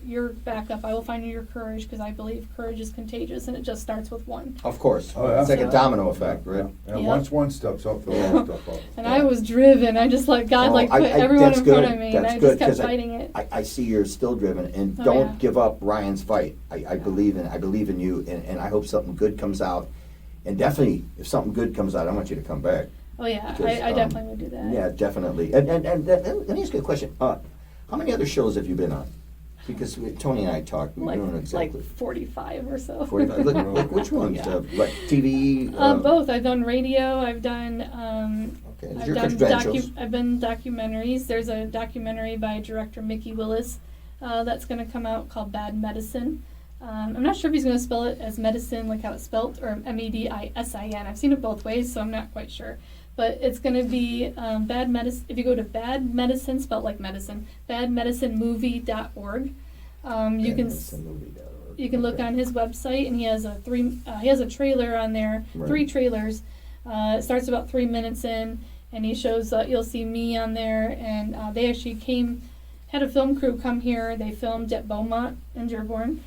your backup. I will find you your courage, because I believe courage is contagious, and it just starts with one. Of course. Oh, yeah. It's like a domino effect, right? And Yeah. once one steps up, they'll all step up. And I was driven. I just let God put everyone that's in front good. of me, and That's I good, just kept 'cause fighting it. I see you're still driven, and Oh, don't yeah. give up Ryan's fight. I believe in you, and I hope something good comes out. And definitely, if something good comes out, I want you to come back. Oh yeah, Because, I definitely would do that. Yeah, definitely. And let me ask you a question. How many other shows have you been on? Because Tony and I talked. We don't know exactly. Like 45 or so. 45. Like which ones? Yeah. Like TV? Both. I've done radio. I've done. Okay. I've Your done credentials. I've been documentaries. There's a documentary by director Mickey Willis that's going to come out called Bad Medicine. I'm not sure if he's going to spell it as medicine, like how it's spelled, or Medicin. I've seen it both ways, so I'm not quite sure. But it's going to be Bad Medicine. If you go to Bad Medicine, spelled like medicine, badmedicinemovie.org, you can look on his website, and he has a trailer on there, Right. 3 trailers. It starts about 3 minutes in, and he shows. You'll see me on there, and they actually had a film crew come here. They filmed at Beaumont in Dearborn.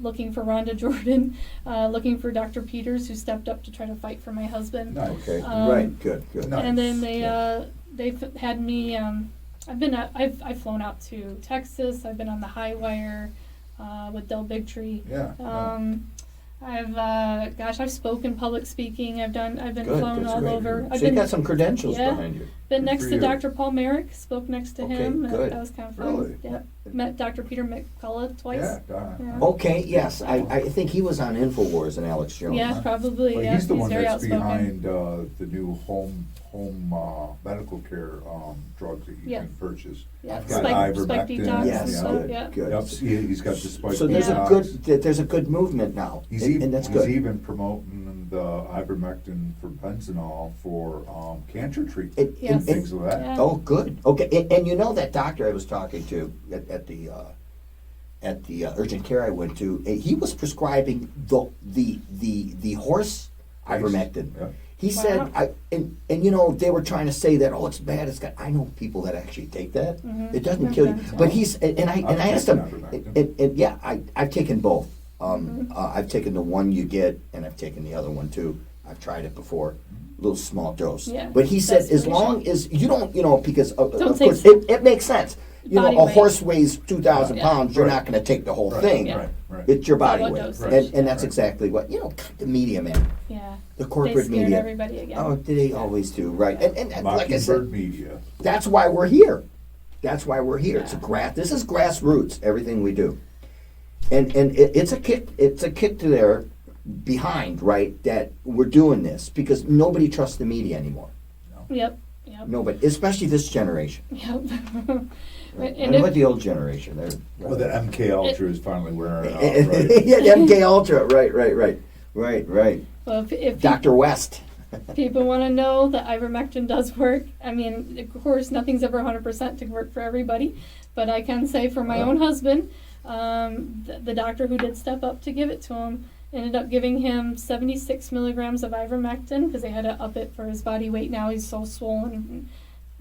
Looking for Rhonda Jordan, looking for Dr. Peters, who stepped up to try to fight for my husband. Nice. Okay. Right. Good. Nice. And then they had me. I've flown out to Texas. I've been on the high wire with Del Bigtree. Yeah. I've spoken public speaking. I've been Good, flown that's all great. over. So you got some credentials yeah. behind you. Been Good next for to you. Dr. Paul Merrick. Spoke next to Okay, him. good. That was kind of fun. Really? Yeah. Met Dr. Peter McCullough twice. Yeah. Yeah. Okay. Yes, I think he was on Infowars and Alex Jones. Yeah, probably. Well, Yeah, he's the one very that's outspoken. behind the new home medical care drugs that you Yeah. can purchase. Yeah, He's got spike Ivermectin, detox Yes. and yeah. stuff. Good. Yeah. Good. Yep, he's got the spike So there's detox. there's a good movement now, He's and, even, that's he's good. even promoting the ivermectin for benzanol for cancer treatment It- Yes. and things like that. Yeah. Oh, good. Okay, and you know that doctor I was talking to at the urgent care I went to, he was prescribing the horse ivermectin. Yeah. He said, and you know, they were trying to say that, oh, it's bad. It's got. I know people that actually take that. Mhm. It doesn't kill you. Okay. But he's and I asked him, taken and yeah, I've taken both. I've taken the one you get, and I've taken the other one too. I've tried it before, a little small dose. Yeah, But he said, as desperation. long as you don't, because of Don't course take- it makes sense. body a weight. horse weighs 2,000 Yeah. pounds, you're Right. not gonna take the whole Right, thing. Yeah. Right. It's your body What weight. dosage. And that's Right. exactly what, the media, man. Yeah. The They corporate scared media. everybody again. Oh, they always do, right? And like I said, Mockingbird media. that's why we're here. That's why we're here. It's a Yeah. this is grassroots, everything we do. And it's a kick to their behind, right, that we're doing this because nobody trusts the media anymore. Yep. Nobody, especially this generation. Yep. Right? And What if- about the old generation? They're Well, the MK Ultra is finally wearing off, right? yeah, the MK Ultra, right. well, if Dr. West. people want to know that ivermectin does work, I mean, of course, nothing's ever 100% to work for everybody, but I can say for my own husband, the doctor who did step up to give it to him ended up giving him 76 milligrams of ivermectin because they had to up it for his body weight. Now he's so swollen and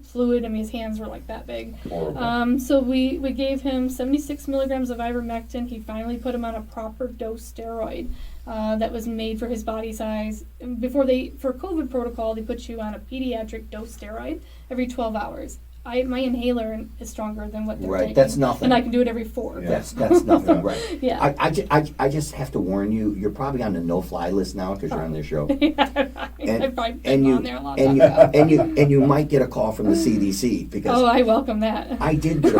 fluid. I mean, his hands were like that big. Horrible. So we gave him 76 milligrams of ivermectin. He finally put him on a proper dose steroid that was made for his body size. For COVID protocol, they put you on a pediatric dose steroid every 12 hours. My inhaler is stronger than what they're Right, taking. that's nothing. And I can do it every 4. Yeah. That's nothing, right? Yeah. I just have to warn you. You're probably on the no-fly list now because you're on this show, I've probably been and you on there a long and time you ago. and you might get a call from the CDC because Oh, I welcome that. I did get a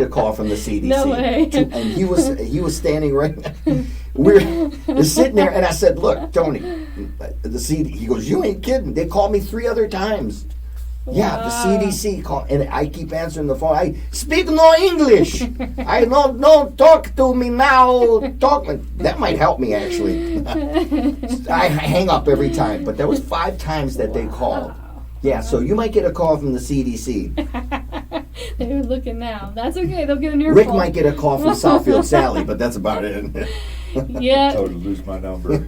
call from the CDC. No way. And he was standing right. We're sitting there, and I said, "Look, Tony, the CD." He goes, "You ain't kidding. They called me 3 other times." Yeah, the Wow. CDC call, and I keep answering the phone. I speak no English. I no talk to me now. Talk. That might help me actually. I hang up every time, but there was 5 times that they called. Yeah, so you might get a call from the CDC. They're looking now. That's okay. They'll get an earful. Rick might get a call from Southfield Sally, but that's about it. Yeah. So to lose my number.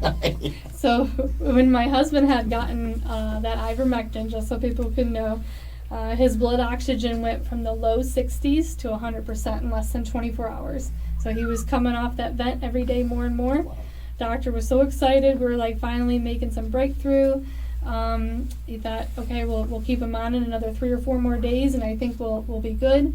So when my husband had gotten that ivermectin, just so people could know, his blood oxygen went from the low 60s to 100% in less than 24 hours. So he was coming off that vent every day more and more. Doctor was so excited. We were like finally making some breakthrough. He thought, okay, we'll keep him on in another 3 or 4 more days, and I think we'll be good.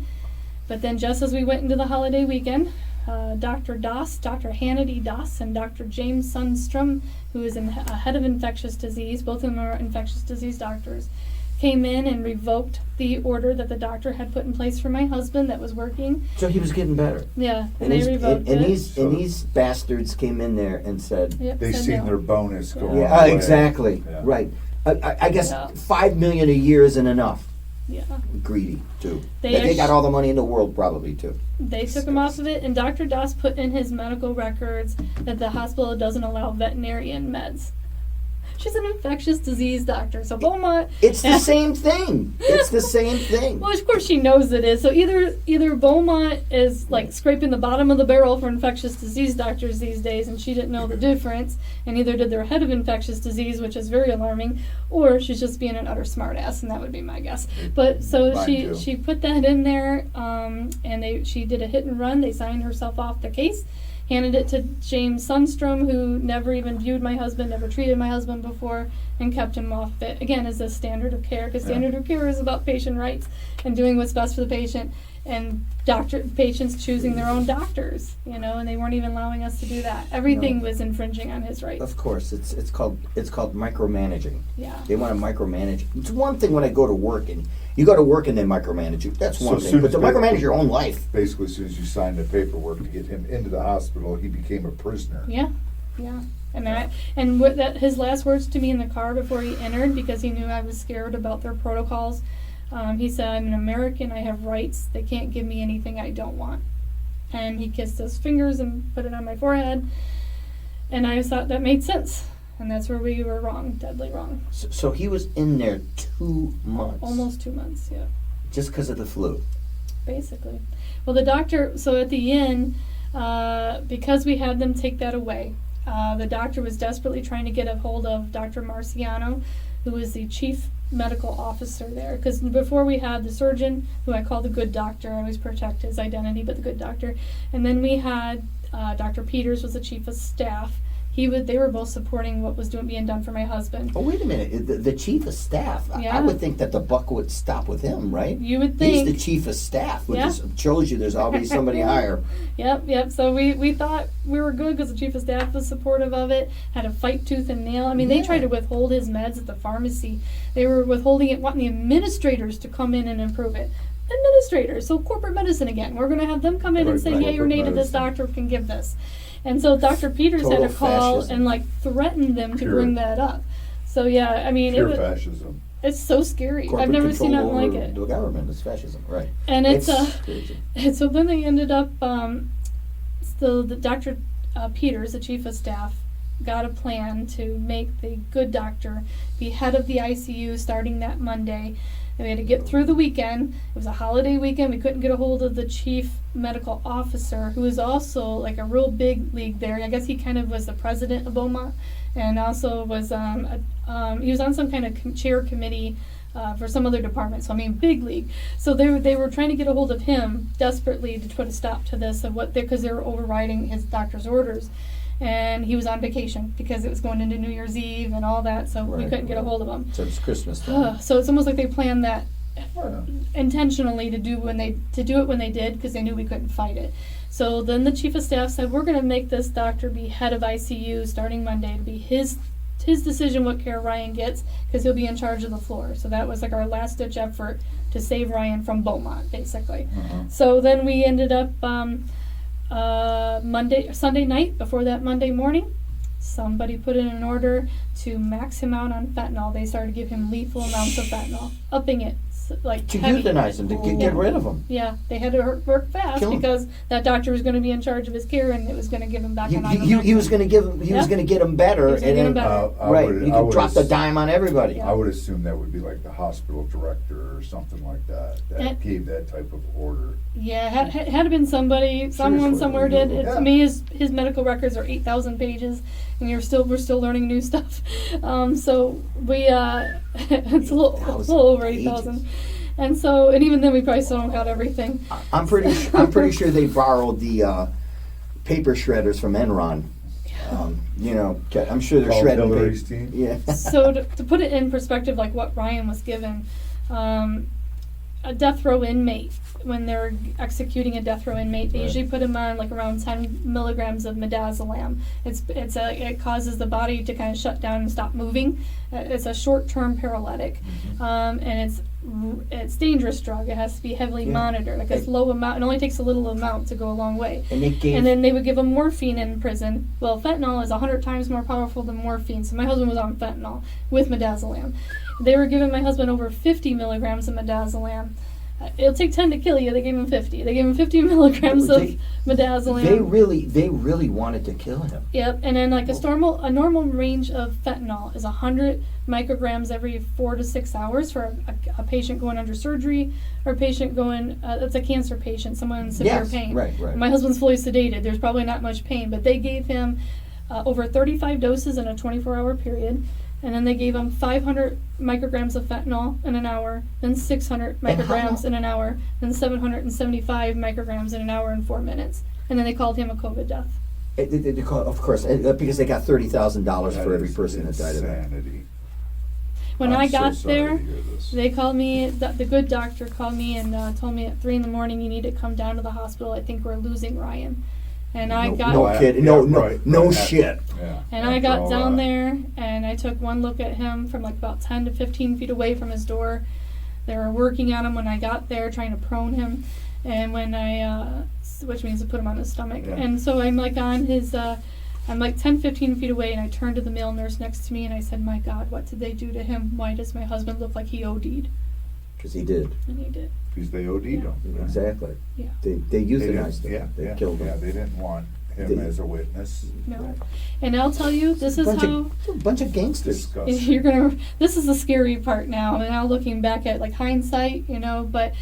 But then just as we went into the holiday weekend, Dr. Hannity Doss, and Dr. James Sundstrom, who is a head of infectious disease, both of them are infectious disease doctors, came in and revoked the order that the doctor had put in place for my husband that was working. So he was getting better. Yeah, And, and they revoked it. these bastards came in there and said, Yep, They said seen no. their bonus go yeah, away. exactly, Yeah. right. I guess Yeah. $5 million a year isn't enough. Yeah. Greedy too. They They got actu- all the money in the world probably too. They took him off of it, and Dr. Doss put in his medical records that the hospital doesn't allow veterinarian meds. She's an infectious disease doctor, so Beaumont. It's the same thing. It's the same thing. Well, of course she knows it is. So either Beaumont is like scraping the bottom of the barrel for infectious disease doctors these days, and she didn't know the difference, and either did their head of infectious disease, which is very alarming, or she's just being an utter smartass, and that would be my guess. But so Mine too. she put that in there, and she did a hit and run. They signed herself off the case. Handed it to James Sundstrom, who never even viewed my husband, never treated my husband before, and kept him off of it. Again, as a standard of care, because standard of care is about patient rights and doing what's best for the patient, and patients choosing their own doctors, and they weren't even allowing us to do that. Everything No. was infringing on his rights. Of course, it's called micromanaging. Yeah. They want to micromanage. It's one thing when I go to work and you go to work and they micromanage you. That's So one as thing. soon But as to they- micromanage your own life. Basically, as soon as you signed the paperwork to get him into the hospital, he became a prisoner. Yeah. And his last words to me in the car before he entered, because he knew I was scared about their protocols, he said, "I'm an American. I have rights. They can't give me anything I don't want." And he kissed his fingers and put it on my forehead, and I thought that made sense. And that's where we were wrong, deadly wrong. So he was in there 2 months. Almost 2 months, yeah. Just because of the flu. Basically. Well, the doctor, so at the end, because we had them take that away, the doctor was desperately trying to get a hold of Dr. Marciano, who was the chief medical officer there. Because before we had the surgeon, who I call the good doctor, I always protect his identity, but the good doctor. And then we had Dr. Peters was the chief of staff. They were both supporting what was being done for my husband. Oh, wait a minute. The chief of staff, I Yeah. would think that the buck would stop with him, right? You would think. He's the chief of staff, which Yeah. shows you there's always somebody higher. Yep. So we thought we were good because the chief of staff was supportive of it, had to fight tooth and nail. I mean, they Yeah. tried to withhold his meds at the pharmacy. They were withholding it, wanting the administrators to come in and improve it. Administrators, so corporate medicine again. We're going to have them come in and Right, say, right. yay or nay to this Corporate doctor can give this. And so Dr. Peters Total had to call fascism. and like threaten them to Pure. bring that up. So yeah, I mean, Pure fascism. it's so scary. Corporate I've never seen control nothing like over it. The government is fascism, right? And it's crazy. and so then they ended up, so the Dr. Peters, the chief of staff, got a plan to make the good doctor be head of the ICU starting that Monday. And we had to get through the weekend. It was a holiday weekend. We couldn't get a hold of the chief medical officer, who is also like a real big league there. I guess he kind of was the president of Beaumont, and also was he was on some kind of chair committee for some other department. So I mean, big league. So they were trying to get a hold of him desperately to put a stop to this, of what because they were overriding his doctor's orders. And he was on vacation because it was going into New Year's Eve and all that, so we Right, couldn't get a right. hold of him. So it's Christmas time. So it's almost like they planned that Yeah. intentionally to do it when they did, because they knew we couldn't fight it. So then the chief of staff said, we're going to make this doctor be head of ICU starting Monday. To be his decision what care Ryan gets, because he'll be in charge of the floor. So that was like our last ditch effort to save Ryan from Beaumont, basically. Uh-huh. So then we ended up Sunday night, before that Monday morning, somebody put in an order to max him out on fentanyl. They started to give him lethal amounts of fentanyl, upping it like To heavy. euthanize him, to get rid of him. Yeah, they had to work fast Kill him. because that doctor was going to be in charge of his care, and it was going to give him back on He was going to give him. He was Yeah. going to get him better, He was gonna and get him then better. right, you could drop the dime on everybody. Yeah. I would assume that would be like the hospital director or something like that gave that type of order. Yeah, had been somebody, someone Seriously, somewhere did. yeah. To me, his medical records are 8,000 pages, and we're still learning new stuff. So we it's a little over 8,000, and so even then we probably still don't got everything. I'm pretty sure they borrowed the paper shredders from Enron. I'm sure they're Called shredding Hillary's paper. team? Yeah. So to put it in perspective, like what Ryan was given, a death row inmate, when they're executing a death row inmate, they Right. usually put him on like around 10 milligrams of midazolam. It causes the body to kind of shut down and stop moving. It's a short-term paralytic, and it's dangerous drug. It has to be heavily Yeah. monitored. Like it's low amount. It only takes a little amount to go a long way. And they gave. And then they would give him morphine in prison. Well, fentanyl is 100 times more powerful than morphine, so my husband was on fentanyl with midazolam. They were giving my husband over 50 milligrams of midazolam. It'll take 10 to kill you. They gave him 50. They gave him 50 milligrams of midazolam. They really wanted to kill him. Yep, and then like a normal range of fentanyl is 100 micrograms every 4 to 6 hours for a patient going under surgery, or a patient going, that's a cancer patient, someone in severe Yes, pain. right. My husband's fully sedated. There's probably not much pain, but they gave him over 35 doses in a 24-hour period. And then they gave him 500 micrograms of fentanyl in an hour, then 600 And how micrograms in an hour, then 775 micrograms in an hour and 4 minutes. And then they called him a COVID death. They call, of course, because they got $30,000 That for every is person that died of that. insanity. When I'm I so got sorry there, to hear this. they called me, the good doctor called me and told me at 3 a.m, you need to come down to the hospital. I think we're losing Ryan. And I got... No kidding. No Right. shit. Yeah. And I After got all down that. there, and I took one look at him from like about 10 to 15 feet away from his door. They were working on him when I got there, trying to prone him, and when I, which means to put him on his stomach. Yeah. And so I'm like on his, I'm like 10, 15 feet away, and I turned to the male nurse next to me, and I said, my God, what did they do to him? Why does my husband look like he OD'd? Because he did. And he did. Because they OD'd him. Exactly. Yeah. They euthanized him. Yeah, They yeah, killed him. Yeah, they didn't want him They- as a witness. No. And I'll tell you, this is how... A bunch of gangsters. Disgusting. This is the scary part now, and now looking back at like hindsight, but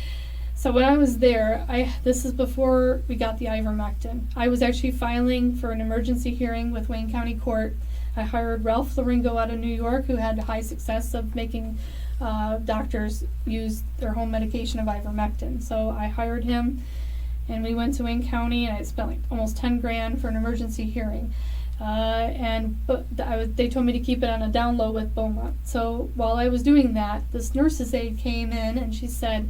so when I was there, this is before we got the Ivermectin. I was actually filing for an emergency hearing with Wayne County Court. I hired Ralph Laringo out of New York, who had high success of making doctors use their home medication of Ivermectin. So I hired him, and we went to Wayne County, and I spent like almost $10,000 for an emergency hearing. They told me to keep it on a down low with Beaumont. So while I was doing that, this nurse's aide came in and she said,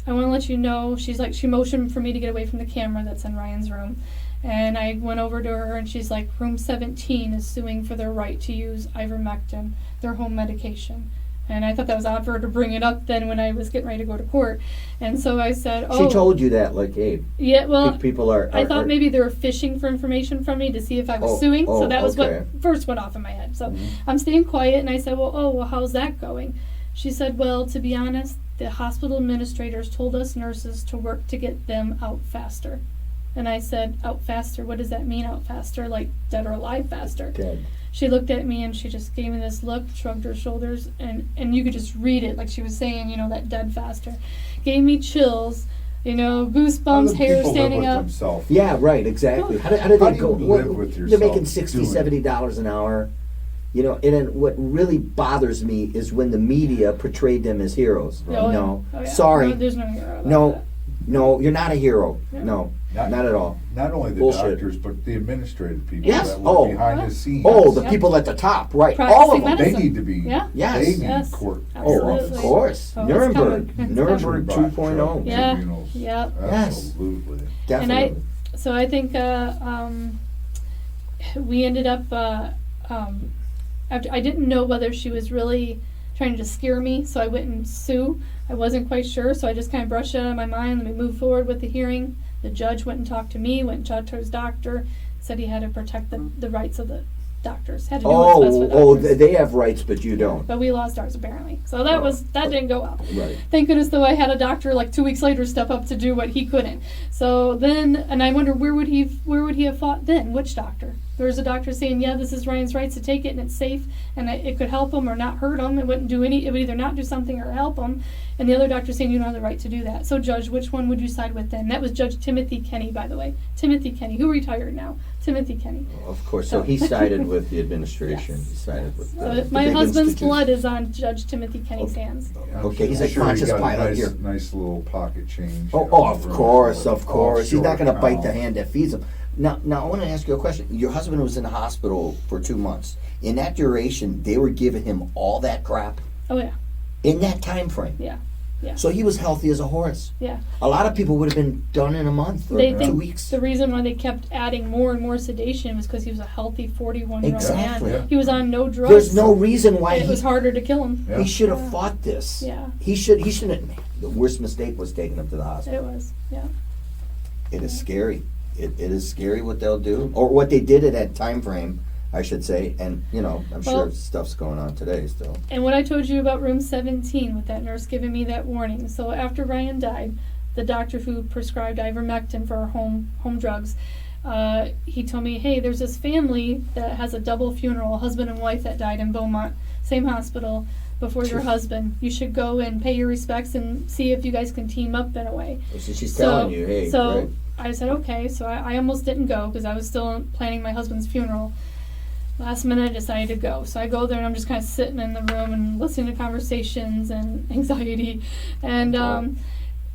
I want to let you know, she motioned for me to get away from the camera that's in Ryan's room. And I went over to her and she's like, room 17 is suing for their right to use Ivermectin, their home medication. And I thought that was odd for her to bring it up then when I was getting ready to go to court. And so I said, oh. She told you that, like, hey, yeah, well, people are I thought maybe they were fishing for information from me to see if I was suing. So that was okay. what first went off in my head. So I'm staying quiet and I said, well, how's that going? She said, well, to be honest, the hospital administrators told us nurses to work to get them out faster. And I said, out faster? What does that mean, out faster? Like dead or alive faster? Dead. She looked at me and she just gave me this look, shrugged her shoulders, and you could just read it, like she was saying, that dead faster. Gave me chills, goosebumps, hair standing up. Themselves? Yeah, right, exactly. How do How they do you go? live with They're yourself making $60, doing $70 an hour. And then what really bothers me is when the media portrayed them as heroes. Oh, No, yeah. Oh, yeah. sorry. No, there's no hero about No, that. no, you're not a hero. Yeah. No, not at all. Not only the Bullshit. doctors, but the administrative people Yes. that work Oh. behind the scenes. Oh, the Yeah. people at the top, right? Practicing All of them. They medicine. need to be. Yeah. Yes. They need Yes. court. Oh, of Absolutely. course. Oh, it's Nuremberg. coming. It's Nuremberg coming. 2.0. Yeah. Tribunals. Yeah. Yes. Absolutely. Definitely. So I think we ended up. I didn't know whether she was really trying to scare me, so I went and sue. I wasn't quite sure, so I just kind of brushed it out of my mind. Let me move forward with the hearing. The judge went and talked to me, went and talked to his doctor, said he had to protect the rights of the doctors. Had to do what's best for doctors. They have rights, but you don't. But we lost ours apparently. So that didn't go well. Right. Thank goodness though I had a doctor like 2 weeks later step up to do what he couldn't. So then, and I wonder where would he have fought then? Which doctor? There was a doctor saying, yeah, this is Ryan's rights to take it and it's safe and it could help him or not hurt him. It would either not do something or help him. And the other doctor saying you don't have the right to do that. So judge, which one would you side with then? That was Judge Timothy Kenny, by the way. Timothy Kenny, who retired now. Timothy Kenny. Of course. So he sided with the administration. Yes. He sided with So the my big husband's institution. blood is on Judge Timothy Kenny's hands. Okay, he's a I'm sure conscious he got pilot nice, here. Nice little pocket change. Oh, of course. He's not going to bite offshore the hand that feeds him. Now, I want to ask you a question. Your husband was in the hospital for 2 months. In that duration, they were giving him all that crap Oh yeah, in that time frame. yeah, yeah, So he was healthy as a horse. yeah. A lot of people would have been done in a month or They 2 think weeks. the reason why they kept adding more and more sedation was because he was a healthy 41-year-old Exactly. man. He was on no drugs. There's no reason why and it was harder to kill him. Yeah. he should have Yeah. fought this. Yeah. He shouldn't. The worst mistake was taking him to the hospital. It was, yeah. It is scary. It is scary what they'll do, or what they did at that time frame, I should say. And I'm sure Well- stuff's going on today still. And what I told you about room 17 with that nurse giving me that warning. So after Ryan died, the doctor who prescribed ivermectin for our home drugs, he told me, hey, there's this family that has a double funeral, a husband and wife that died in Beaumont, same hospital, before your husband. You should go and pay your respects and see if you guys can team up in a way. So she's telling you, hey, So right? I said, okay. So I almost didn't go because I was still planning my husband's funeral. Last minute I decided to go. So I go there and I'm just kind of sitting in the room and listening to conversations and anxiety. And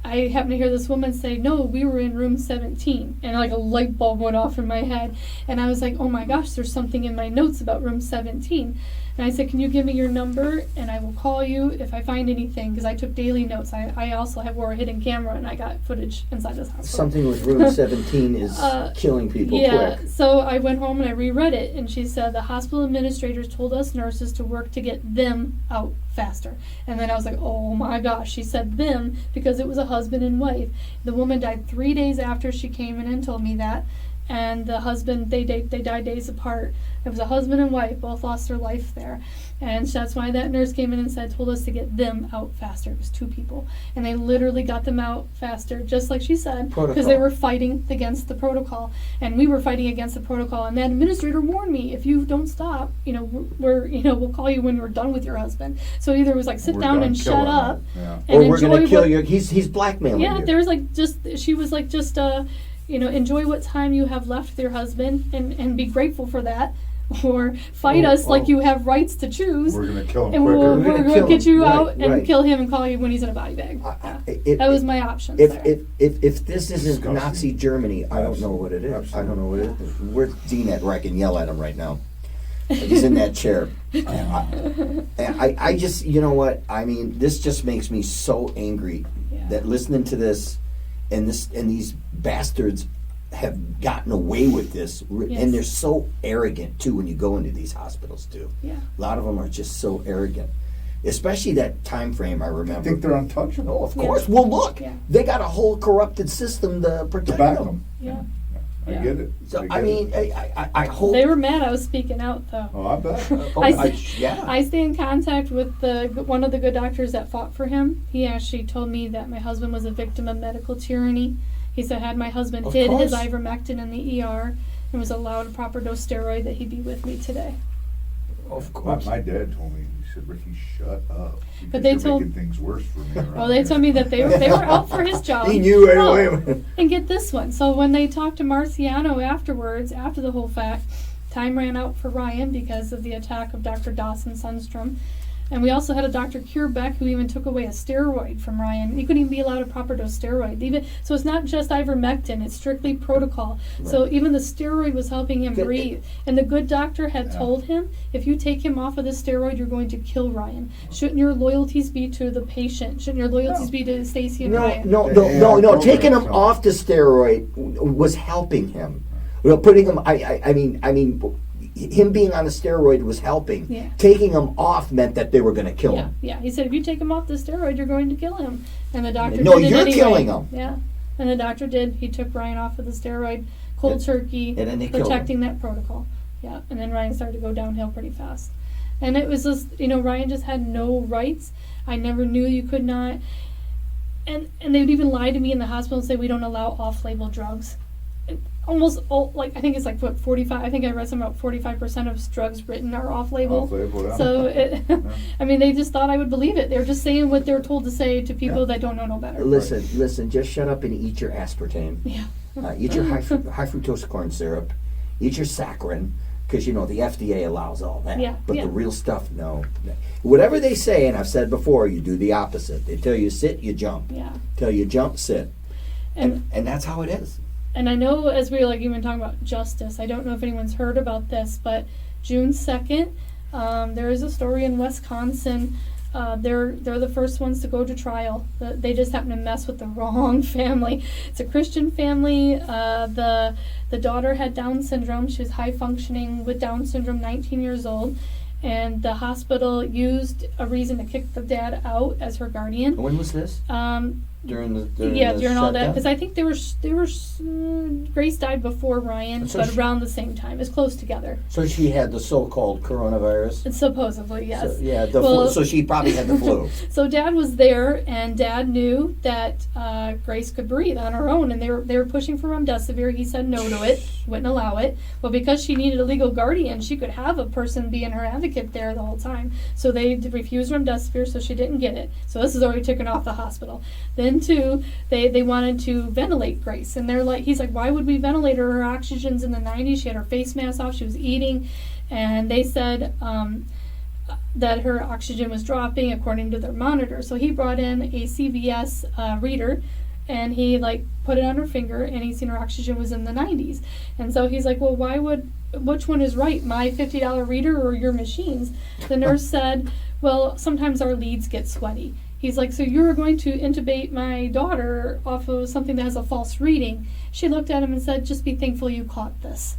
I happened to hear this woman say, no, we were in room 17. And like a light bulb went off in my head. And I was like, oh my gosh, there's something in my notes about room 17. And I said, can you give me your number and I will call you if I find anything, because I took daily notes. I also wore a hidden camera and I got footage inside this hospital. Something with room 17 is killing people Yeah, quick. so I went home and I reread it, and she said the hospital administrators told us nurses to work to get them out faster. And then I was like, oh my gosh, she said them because it was a husband and wife. The woman died 3 days after she came in and told me that, and the husband, they died days apart. It was a husband and wife, both lost their life there. And that's why that nurse came in and told us to get them out faster. It was 2 people. And they literally got them out faster, just like she said, because they were fighting against the protocol. And we were fighting against the protocol. And that administrator warned me, if you don't stop, we'll call you when we're done with your husband. So either it was like, sit We're down done and killing shut up. him. Yeah. And Or we're going to enjoy kill what- you. He's blackmailing you. Yeah, there was she was enjoy what time you have left with your husband and be grateful for that. or fight us like you have rights to choose. We're going to kill him And quicker. we're gonna going kill to get him. you Right, out and right. kill him and call you when he's in a body bag. That was my options there. If this isn't Disgusting. Nazi Germany, I don't know what it is. I don't know what it is. Where's Dean at where I can yell at him right now? He's in that chair. I just, you know what? I mean, this just makes me so angry Yeah. that listening to this and these bastards have gotten away with this, Yes. and they're so arrogant too when you go into these hospitals too. Yeah. A lot of them are just so arrogant, especially that time frame. I I remember. think they're untouchable. Oh, of Yeah. course. Well, look, Yeah. they got a whole corrupted system to To protect back them. them. Yeah. I Yeah. get it. So get I mean, it. I hope. They were mad I was speaking out, though. Oh, I bet. Oh, yeah. I stay in contact with one of the good doctors that fought for him. He actually told me that my husband was a victim of medical tyranny. He said had my husband Of hid his course. ivermectin in the ER and was allowed a proper dose steroid, that he'd be with me today. Of My, course. my dad told me, he said, Ricky, shut up. Because they you're told- making things worse for me around Well, they here." told me that they were out for his job. He knew right Oh, away. and get this one. So when they talked to Marciano afterwards, after the whole fact, time ran out for Ryan because of the attack of Dr. Dawson Sundstrom. And we also had a Dr. Kurebeck who even took away a steroid from Ryan. He couldn't even be allowed a proper dose steroid. So it's not just ivermectin, it's strictly protocol. So even the steroid was helping him Good. breathe. And the good doctor had Yeah. told him, if you take him off of the steroid, you're going to kill Ryan. Shouldn't your loyalties be to the patient? Shouldn't your loyalties be to Stacy and Ryan? No. Taking him off the steroid was helping him. Well, putting him. I mean, him being on the steroid was helping. Yeah. Taking him off meant that they were going to kill Yeah, him. yeah. He said, if you take him off the steroid, you're going to kill him. And the doctor No, did it you're anyway. killing him. Yeah. And the doctor did. He took Ryan off of the steroid, cold turkey, and then they killed protecting that protocol. Yeah. And then Ryan started to go downhill pretty fast. And it was just, Ryan just had no rights. I never knew you could not. And they would even lie to me in the hospital and say, we don't allow off-label drugs. Almost all, I think it's 45, I think I read something about 45% of drugs written are off-label. Off-label, yeah. So, Yeah. I mean, they just thought I would believe it. They were just saying what they were told to say to people Yeah. that don't know no better. Listen. Just shut up and eat your aspartame. Yeah. Eat your high fructose corn syrup. Eat your saccharin, because the FDA allows all that. Yeah, But yeah. the real stuff, no. Whatever they say, and I've said before, you do the opposite. They tell you sit, you jump. Yeah. Tell you jump, sit. And And that's how it is. And I know, as we were even talking about justice, I don't know if anyone's heard about this, but June 2nd, there is a story in Wisconsin. They're the first ones to go to trial. They just happen to mess with the wrong family. It's a Christian family. The daughter had Down syndrome. She was high functioning with Down syndrome, 19 years old. And the hospital used a reason to kick the dad out as her guardian. When was this? During During all that, shutdown? because I think Grace died before Ryan, So but she- around the same time. It's close together. So she had the so-called coronavirus. Supposedly, yes. So, yeah, the Well- flu. So she probably had the flu. So Dad was there, and Dad knew that Grace could breathe on her own, and they were pushing for Remdesivir. He said no to it, wouldn't allow it. But because she needed a legal guardian, she could have a person being her advocate there the whole time. So they refused Remdesivir, so she didn't get it. So this is already taken off the hospital. Then too, they wanted to ventilate Grace, and he's like, why would we ventilate her? Her oxygen's in the 90s. She had her face mask off. She was eating, and they said that her oxygen was dropping according to their monitor. So he brought in a CVS reader, and he put it on her finger, and he seen her oxygen was in the 90s. And so he's like, well, which one is right, my $50 reader or your machines? The nurse said, well, sometimes our leads get sweaty. He's like, so you're going to intubate my daughter off of something that has a false reading? She looked at him and said, just be thankful you caught this.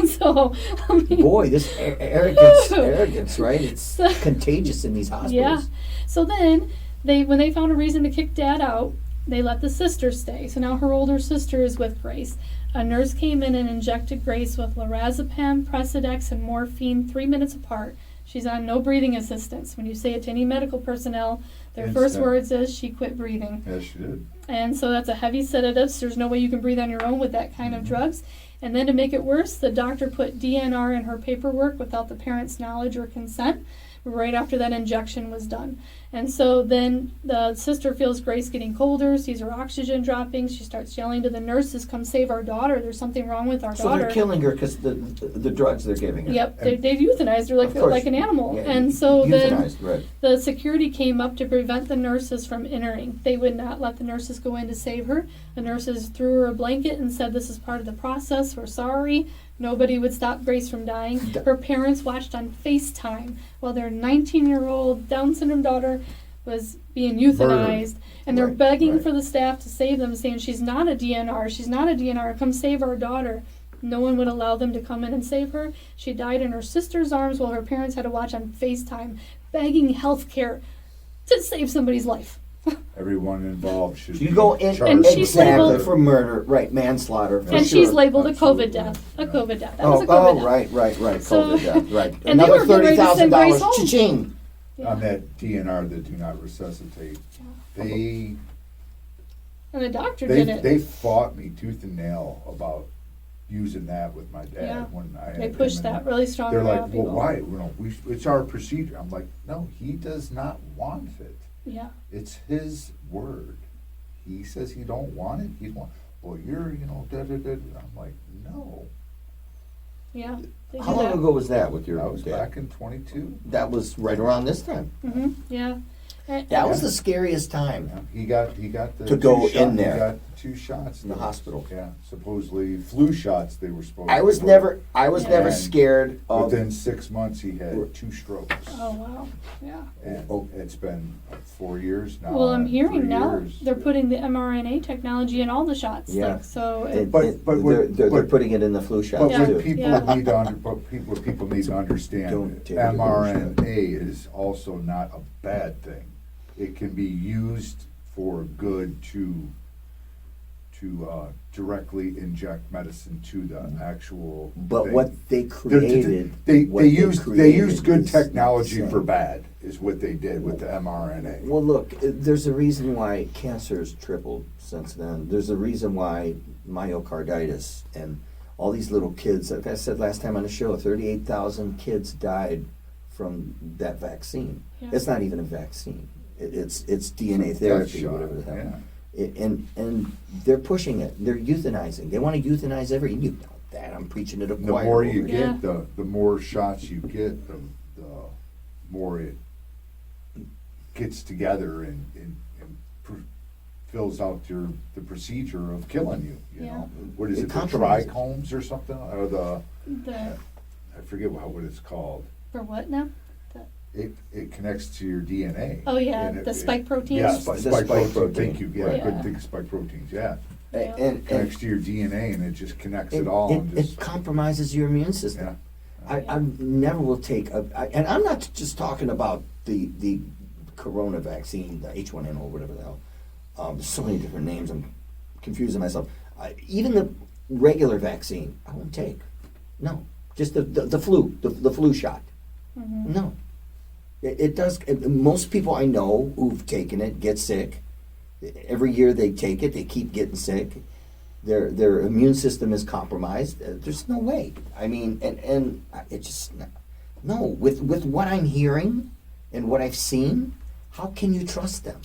So, I mean, Boy, this arrogance, right? It's contagious in these hospitals. yeah. So then, when they found a reason to kick Dad out, they let the sister stay. So now her older sister is with Grace. A nurse came in and injected Grace with lorazepam, Presidex, and morphine 3 minutes apart. She's on no breathing assistance. When you say it to any medical personnel, their first Instant. words is, she quit breathing. Yes, she did. And so that's a heavy sedative, so there's no way you can breathe on your own with that kind of drugs. And then to make it worse, the doctor put DNR in her paperwork without the parent's knowledge or consent right after that injection was done. And so then the sister feels Grace getting colder, sees her oxygen dropping. She starts yelling to the nurses, "Come save our daughter. There's something wrong with our So daughter." they're killing her because the drugs they're giving her. Yep, they've euthanized her Of course. like an animal. Yeah, And so then euthanized, right. the security came up to prevent the nurses from entering. They would not let the nurses go in to save her. The nurses threw her a blanket and said, "This is part of the process. We're sorry." Nobody would stop Grace from dying. Her parents watched on FaceTime while their 19-year-old Down syndrome daughter was being euthanized. And they're Right, begging right. for the staff to save them, saying, "She's not a DNR. She's not a DNR. Come save our daughter." No one would allow them to come in and save her. She died in her sister's arms while her parents had to watch on FaceTime, begging health care to save somebody's life. Everyone involved should You go in And she's exactly labeled- for murder, right? Manslaughter. For And sure. she's labeled a Absolutely. COVID death. A Yeah. COVID death. That was a COVID death. Right. So- COVID death, right. And they Another were getting ready to send Grace $30,000. home. Cha-ching. Yeah. On that DNR that do not resuscitate. They And the doctor did it. they fought me tooth and nail about using that with my dad Yeah. when I had They him pushed in that the- really strong. They're around like, well, people. why? It's our procedure. I'm like, no, he does not want it. Yeah. It's his word. He says he don't want it. He want. Well, you're, da da da. I'm like, no. Yeah. They How did long that. ago was that with your That was dad? back in 22. That was right around this time. Mm-hmm. Yeah. That was the scariest time. He got the To go two shot- in there. He got 2 shots In the hospital. Yeah, supposedly flu shots. They were supposed. I was to never And scared of. Within 6 months, he had 2 strokes. Oh wow. Yeah. And it's been 4 years now. Well, I'm hearing 3 now years. they're putting the mRNA technology in all the shots. Yeah. Like, so It- it, But- it- but they're, what- they're but- putting it in the flu But shots Yeah. too. what people Yeah. need to what people need to understand, Don't take it to the bullshit. mRNA is also not a bad thing. It can be used for good to directly inject medicine to the actual. But thing. what they created, They what used created good is not the technology same. for bad is what they did with the mRNA. Well, look, there's a reason why cancer has tripled since then. There's a reason why myocarditis and all these little kids, like I said last time on the show, 38,000 kids died from that vaccine. Yeah. It's not even a vaccine. It's DNA Death therapy, shot, whatever the hell. yeah. And they're pushing it. They're euthanizing. They want to euthanize you know that. I'm preaching to the The choir. more you over get, Yeah. the more shots you get, the more it gets together and fills out the procedure of killing you. You Yeah. know, what is It it? The compromises. trichomes or something, or the I forget what it's called. for what now? It connects to your DNA. Oh, yeah, And the spike proteins? Yeah, The spike spike protein. protein. Thank you. Yeah, I Yeah. couldn't think of spike proteins. Yeah, And connects to your DNA and it just connects it all. and it just, compromises your immune system. yeah. I never will take and I'm not just talking about the corona vaccine, the H1N1 or whatever the hell. There's so many different names. I'm confusing myself. Even the regular vaccine, I won't take. No, just the flu, the flu shot. Mm-hmm. No, it does. Most people I know who've taken it get sick. Every year they take it, they keep getting sick. Their immune system is compromised. There's no way. I mean, and it just no. With what I'm hearing and what I've seen, how can you trust them?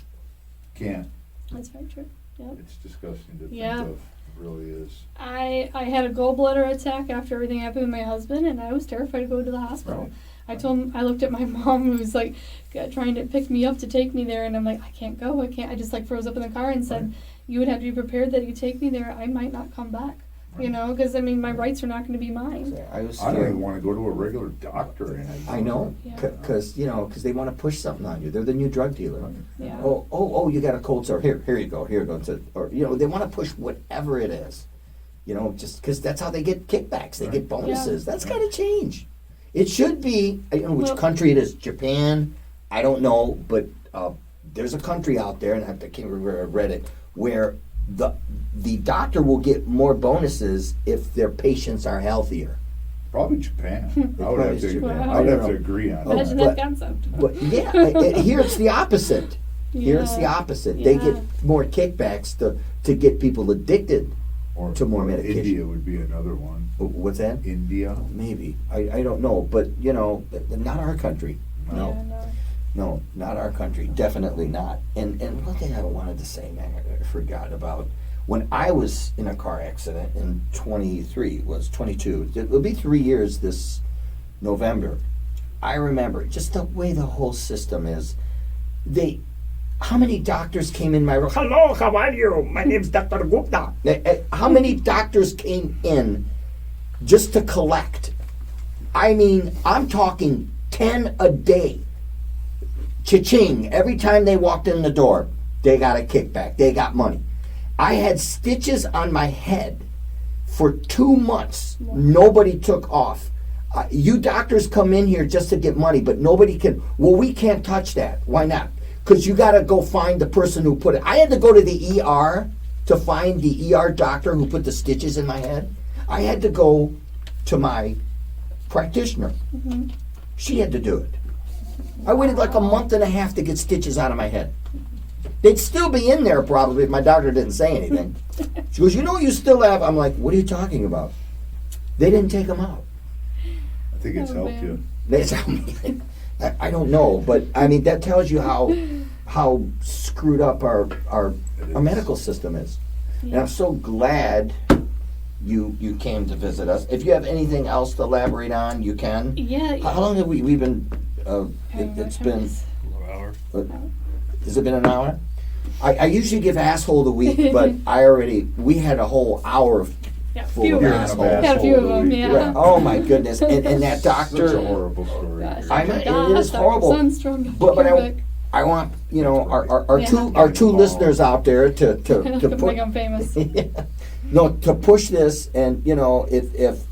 Can't. That's very true. Yep. It's disgusting to Yeah. think of. It really is. I had a gallbladder attack after everything happened with my husband, and I was terrified to go to the hospital. Right. I looked at my mom, who was like trying to pick me up to take me there, and I'm like, I can't go. I can't. I just like froze up in the car and said, Right. you would have to be prepared that you take me there. I might not come back. You Right. know, because I mean, my rights are not going to be mine. I was I don't scared. even want to go to a regular doctor. I know, Yeah. because they want to push something on you. They're the new drug dealer. Yeah. Oh, you got a cold sore. Here you go. Or they want to push whatever it is. Just because that's how they get kickbacks. They get bonuses. That's got to change. It should be. I don't know which Well- country it is. Japan. I don't know, but there's a country out there, and I can't remember where I read it, where the doctor will get more bonuses if their patients are healthier. Probably Japan. I would probably have is to. Japan. I would I have don't to know. agree on Imagine that. but- that concept. But yeah, here it's the opposite. Here it's the Yeah. opposite. They get Yeah. more kickbacks to get people addicted. Or to more medication. India would be another one. What's that? India. Maybe. I don't know, but not our country. No. Yeah, no. No, not our country. Definitely not. And one thing I wanted to say, man, I forgot about. When I was in a car accident in 22. It'll be 3 years this November. I remember just the way the whole system is. How many doctors came in my room? Hello, how are you? My name's Dr. Gupta. How many doctors came in just to collect? I mean, I'm talking 10 a day. Cha-ching. Every time they walked in the door, they got a kickback. They got money. I had stitches on my head for 2 months. Nobody took off. You doctors come in here just to get money, but nobody can. Well, we can't touch that. Why not? Because you got to go find the person who put it. I had to go to the ER to find the ER doctor who put the stitches in my head. I had to go to my practitioner. Mm-hmm. She had to do it. I waited like a month and a half to get stitches out of my head. They'd still be in there probably if my doctor didn't say anything. She goes, you still have. I'm like, what are you talking about? They didn't take them out. I think it's helped you. I don't know, but I mean that tells you how screwed up our medical system is. And I'm so glad you came to visit us. If you have anything else to elaborate on, you can. Yeah. How long have we been? It's been. Has it been an hour? I usually give asshole of the week, but we had a whole hour full of assholes. Yeah, a few of them, yeah. Right. Oh my goodness! And that doctor. Such a horrible story. Gosh, I mean, it is horrible. But I want our two listeners out there to make put them famous. to push this, and if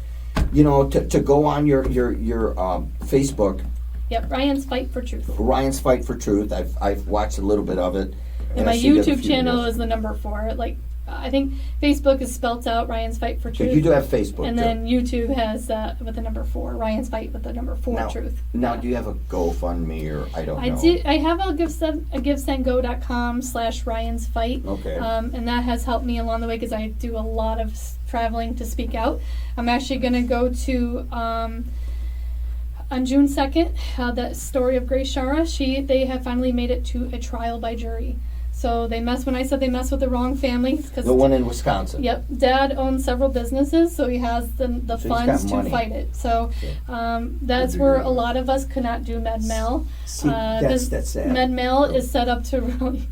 to go on your Facebook. Yep, Ryan's Fight for Truth. Ryan's Fight for Truth. I've watched a little bit of it. And my YouTube channel is the number 4. Like, I think Facebook is spelt out Ryan's Fight for Truth. But you do have Facebook, and then YouTube has with the number 4, Ryan's Fight with the number 4 Truth. Now, do you have a GoFundMe or I don't know? I have a givesendgo.com/Ryan's Fight. Okay. And that has helped me along the way because I do a lot of traveling to speak out. I'm actually going to go to on June 2nd, the story of Grace Shara, they have finally made it to a trial by jury. So when I said they mess with the wrong family. The one in Wisconsin. Yep. Dad owns several businesses, so he has the funds to fight it. So that's where a lot of us could not do Med-Mal. See, that's sad. Med-Mal is set up to really,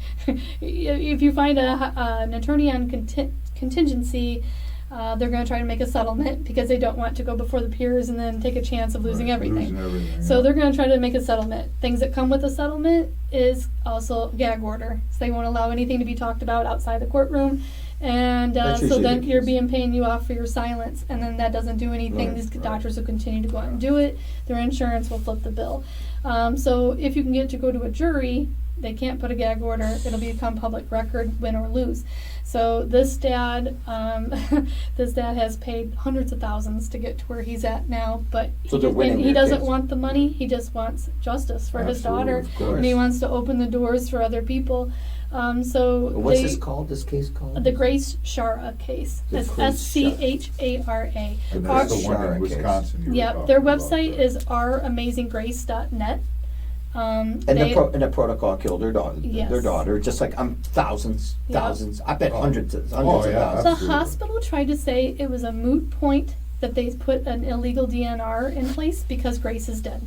if you find an attorney on contingency, they're going to try to make a settlement because they don't want to go before the peers and then take a chance of losing everything. So they're going to try to make a settlement. Things that come with a settlement is also gag order. So they won't allow anything to be talked about outside the courtroom. And so then you're being paying you off for your silence. And then that doesn't do anything. These doctors will continue to go out and do it. Their insurance will flip the bill. So if you can get to go to a jury, they can't put a gag order. It'll become public record, win or lose. So this dad has paid hundreds of thousands to get to where he's at now, but he doesn't want the money. He just wants justice for his daughter, and he wants to open the doors for other people. What's this called? This case called the Grace Shara case. That's SCHARA. And that's the one in Wisconsin. Yep, their website is ouramazinggrace.net. And the protocol killed their daughter. Yes. Their daughter, just like thousands. I bet hundreds of thousands. The hospital tried to say it was a moot point that they put an illegal DNR in place because Grace is dead.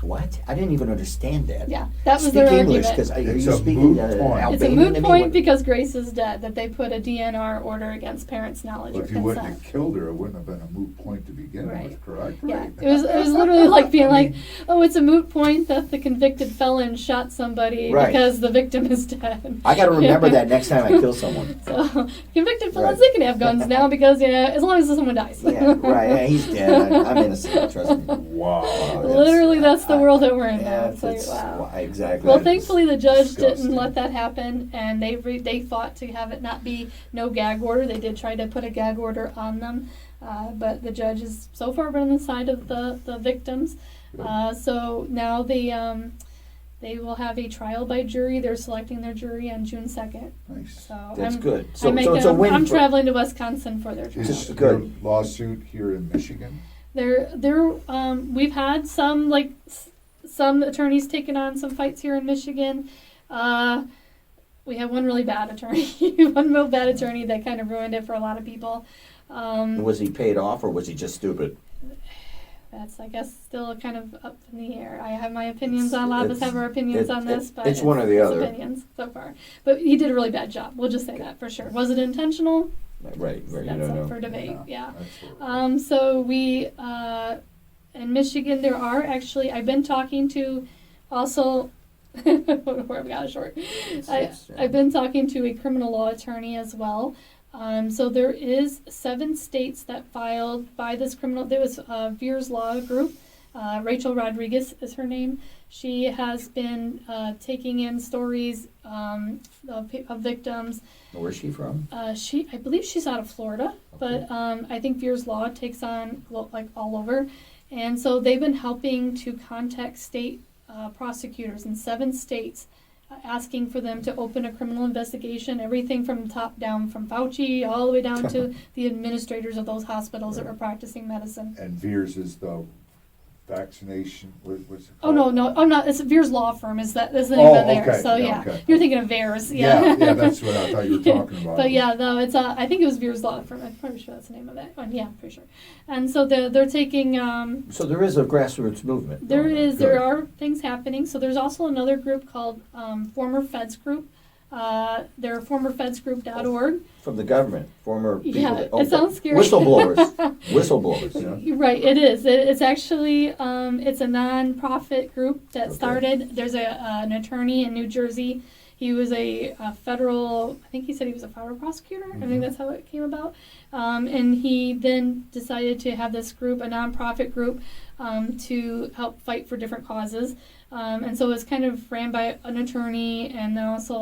What? I didn't even understand that. Yeah, that was their English, argument. Are you speaking Albanian? It's a moot point because Grace is dead, that they put a DNR order against parents' knowledge or consent. If you wouldn't have killed her, it wouldn't have been a moot point to begin with, correct? Yeah, Right. it was literally like being it's a moot point that the convicted felon shot somebody because the victim is dead. I got to remember that next time I kill someone. So, convicted felons, they can have guns now because, as long as someone dies. Yeah, right. Yeah, he's dead. I'm innocent, trust me. Wow. Literally, that's the world that we're in now. Yeah, It's like, wow. Exactly. Well, thankfully the judge disgusting. didn't let that happen, and they fought to have it not be no gag order. They did try to put a gag order on them, but the judge has so far been on the side of the victims. So now they will have a trial by jury. They're selecting their jury on June 2nd. Nice. So that's good. So it's a win. I'm traveling to Wisconsin for their trial. Is there a lawsuit here in Michigan? We've had some some attorneys taken on some fights here in Michigan. We have one really bad attorney, one real bad attorney that kind of ruined it for a lot of people. Was he paid off or was he just stupid? That's, I guess, still kind of up in the air. I have my opinions on, a lot of us have our opinions on this, but it's one or the other. Opinions so far. But he did a really bad job. We'll just say that for sure. Was it intentional? Right. You That's don't up know. for debate. Yeah. Absolutely. So we in Michigan there are actually. I've been talking to also. Where we got it short. I've been talking to a criminal law attorney as well. So there is 7 states that filed by this criminal. There was Veer's Law Group. Rachel Rodriguez is her name. She has been taking in stories of victims. Where's she from? I believe she's out of Florida, but I think Veer's Law takes on like all over, and so they've been helping to contact state prosecutors in 7 states. Asking for them to open a criminal investigation, everything from top down, from Fauci all the way down to the administrators of those hospitals that were practicing medicine. And Veers is the vaccination, what's it Oh called? no, I'm not. It's Veer's Law Firm. Is the name of theirs? Okay, So yeah, okay. you're thinking of Veers. Yeah, that's what I thought you were talking about. But yeah, no, it's I think it was Veer's Law Firm. I'm pretty sure that's the name of that one. Yeah, I'm pretty sure. And so they're taking. So there is a grassroots movement. There going on. is. There are things happening. So there's also another group called Former Feds Group. They're formerfedsgroup.org. From the government, former people. Yeah, that- it sounds scary. Whistleblowers. Whistleblowers. Yeah. You're right, it is. It's actually it's a non-profit group that started. There's an attorney in New Jersey. He was a federal. I think he said he was a federal prosecutor. I think that's how it came about. And he then decided to have this group, a non-profit group, to help fight for different causes. And so it's kind of ran by an attorney, and then also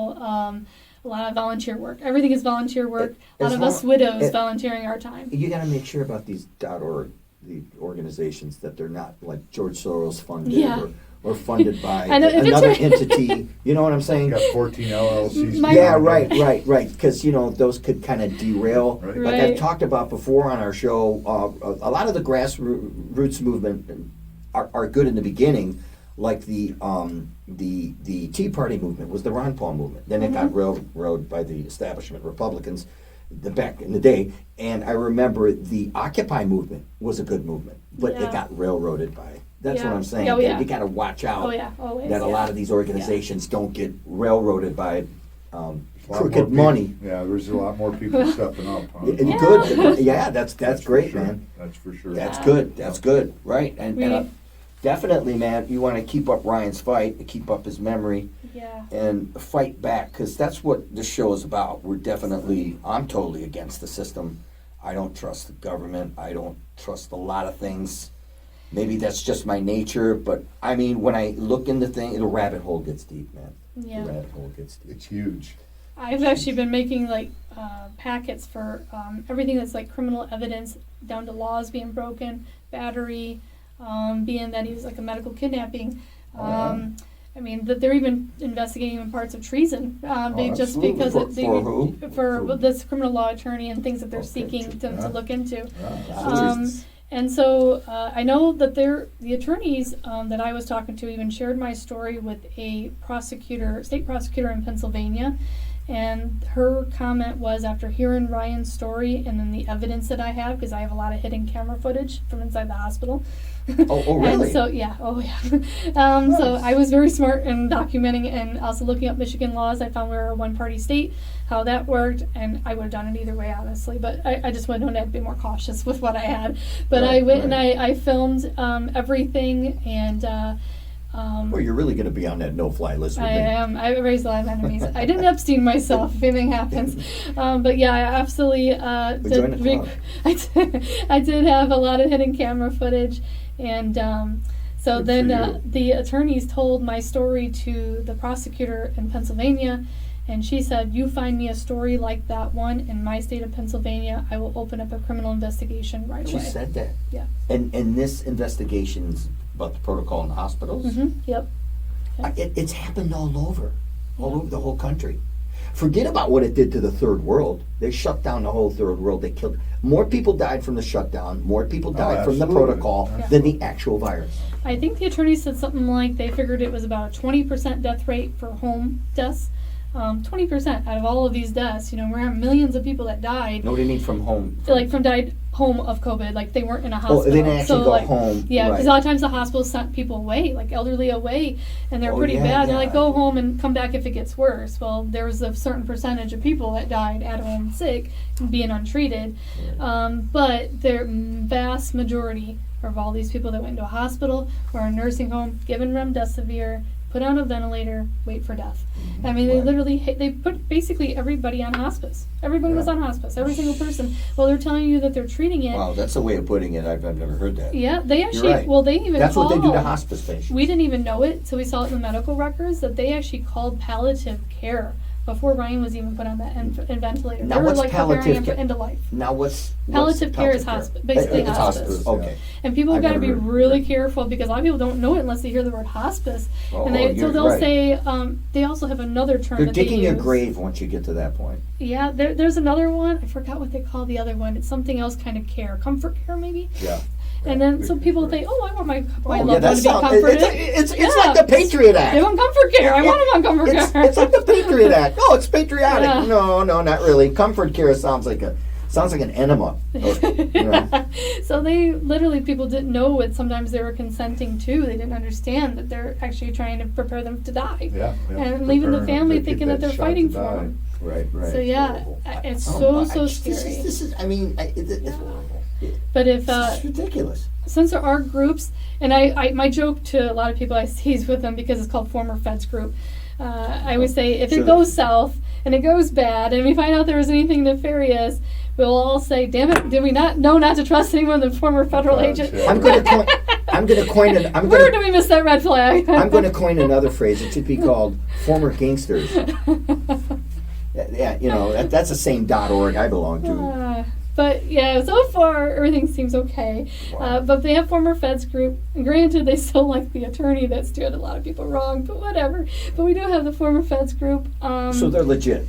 a lot of volunteer work. Everything is volunteer work. A lot of us widows volunteering our time. You got to make sure about these .org, the organizations, that they're not like George Soros funded or funded by I know, if another it's- entity. You know what I'm saying? Got 14 LLCs. Yeah, right. Because those could kind of derail. Right. Like I've talked about before on our show, a lot of the grassroots movement are good in the beginning. Like the Tea Party movement was the Ron Paul movement. Then it got railroaded by the establishment Republicans back in the day. And I remember the Occupy movement was a good movement, but it got railroaded by. That's what I'm saying. Oh, yeah. You got to watch out Always, that a lot of these organizations don't get railroaded by A lot more crooked people- money. Yeah, there's a lot more people stepping up. Huh? Good. Yeah, that's great, for sure. man. That's for sure. That's good. That's good. Right. And We- definitely, man, you want to keep up Ryan's fight, keep up his memory, and fight back, because that's what this show is about. I'm totally against the system. I don't trust the government. I don't trust a lot of things. Maybe that's just my nature, but I mean, when I look into things, the rabbit hole gets deep, man. Yeah. The rabbit hole gets deep. It's huge. I've actually been making like packets for everything that's like criminal evidence, down to laws being broken, battery, being that he was like a medical kidnapping. I mean, that they're even investigating even parts of treason, just absolutely. because For who? for this criminal law attorney and things that they're seeking to look into. Yeah. And so I know that the attorneys that I was talking to even shared my story with a state prosecutor in Pennsylvania. And her comment was, after hearing Ryan's story and then the evidence that I have, because I have a lot of hidden camera footage from inside the hospital. Oh, really? And so, so I was very smart in documenting and also looking up Michigan laws. I found we were a one-party state, how that worked, and I would have done it either way, honestly. But I just would have known I had to be more cautious with what I had. But I went and I filmed everything, and well, you're really going to be on that no-fly list with I me. am. I raised a lot of enemies. I didn't Epstein myself, if anything happens. But yeah, I absolutely Join the club. I did have a lot of hidden camera footage. And so Good then for you. the attorneys told my story to the prosecutor in Pennsylvania. And she said, you find me a story like that one in my state of Pennsylvania, I will open up a criminal investigation right She away. said that. Yeah. And this investigation's about the protocol in the hospitals? Yep. It's happened all over the whole country. Forget about what it did to the third world. They shut down the whole third world. They killed more people died from the shutdown. More people died from the absolutely. protocol Yeah. than the actual virus. I think the attorney said something like they figured it was about a 20% death rate for home deaths. 20% out of all of these deaths. You know, we're having millions of people that died. What do you mean from home? Like died home of COVID, like they weren't in a hospital. Oh, they didn't actually so, go like, home. Yeah, because right. a lot of times the hospitals sent people away, like elderly away, and they're Oh, pretty yeah, bad. They're yeah. like, go home and come back if it gets worse. Well, there was a certain percentage of people that died at home sick, being untreated. But the vast majority of all these people that went into a hospital or a nursing home, given Remdesivir, put on a ventilator, wait for death. I mean, they Right. literally they put basically everybody on hospice. Everybody was Yeah. on hospice. Every single person. Well, they're telling you that they're treating it. Wow, that's a way of putting it. I've never heard that. Yeah, they actually. right. Well, they even That's called. what they do to hospice patients. We didn't even know it, so we saw it in the medical records that they actually called palliative care before Ryan was even put on that ventilator. Now, they were what's like preparing palliative him for care? end of life. Now, what's Palliative care is palliative care? basically It's hospice. Okay. And people I've got to never be heard- really careful because a lot of people don't know it unless they hear the word hospice. Oh, And so you're they'll right. say they also have another term They're that they digging your use. grave once you get to that point. Yeah, there's another one. I forgot what they call the other one. It's something else kind of care, comfort care maybe. Yeah. And then some people think, oh, I want my Oh, loved yeah, one that to be sounds. comforted. It's Yeah. like the Patriot Act. They want comfort care. I want them on comfort care. It's like the Patriot Act. Oh, it's patriotic. Yeah. No, not really. Comfort care sounds like an enema. You know. So they literally, people didn't know what sometimes they were consenting to. They didn't understand that they're actually trying to prepare them to die. Yeah. And leaving the Preparing them family to get thinking that they're shot fighting to for die. them. Right. So yeah, horrible. it's Oh, so my- scary. This is. I mean, it's Yeah. But if it's ridiculous. since there are groups, and I my joke to a lot of people I tease with them because it's called former Feds group. I always say if Sure. it goes south and it goes bad, and we find out there was anything nefarious, we'll all say, "Damn it! Did we not know not to trust anyone than former federal agent?" Yeah. I'm going to coin it. Where do we miss that red flag? I'm going to coin another phrase. It should be called former gangsters. Yeah, you know that's the same .org I belong to. But yeah, so far everything seems okay. Wow. But they have former Feds group. Granted, they still like the attorney that steered a lot of people wrong, but whatever. But we do have the former Feds group. So they're legit.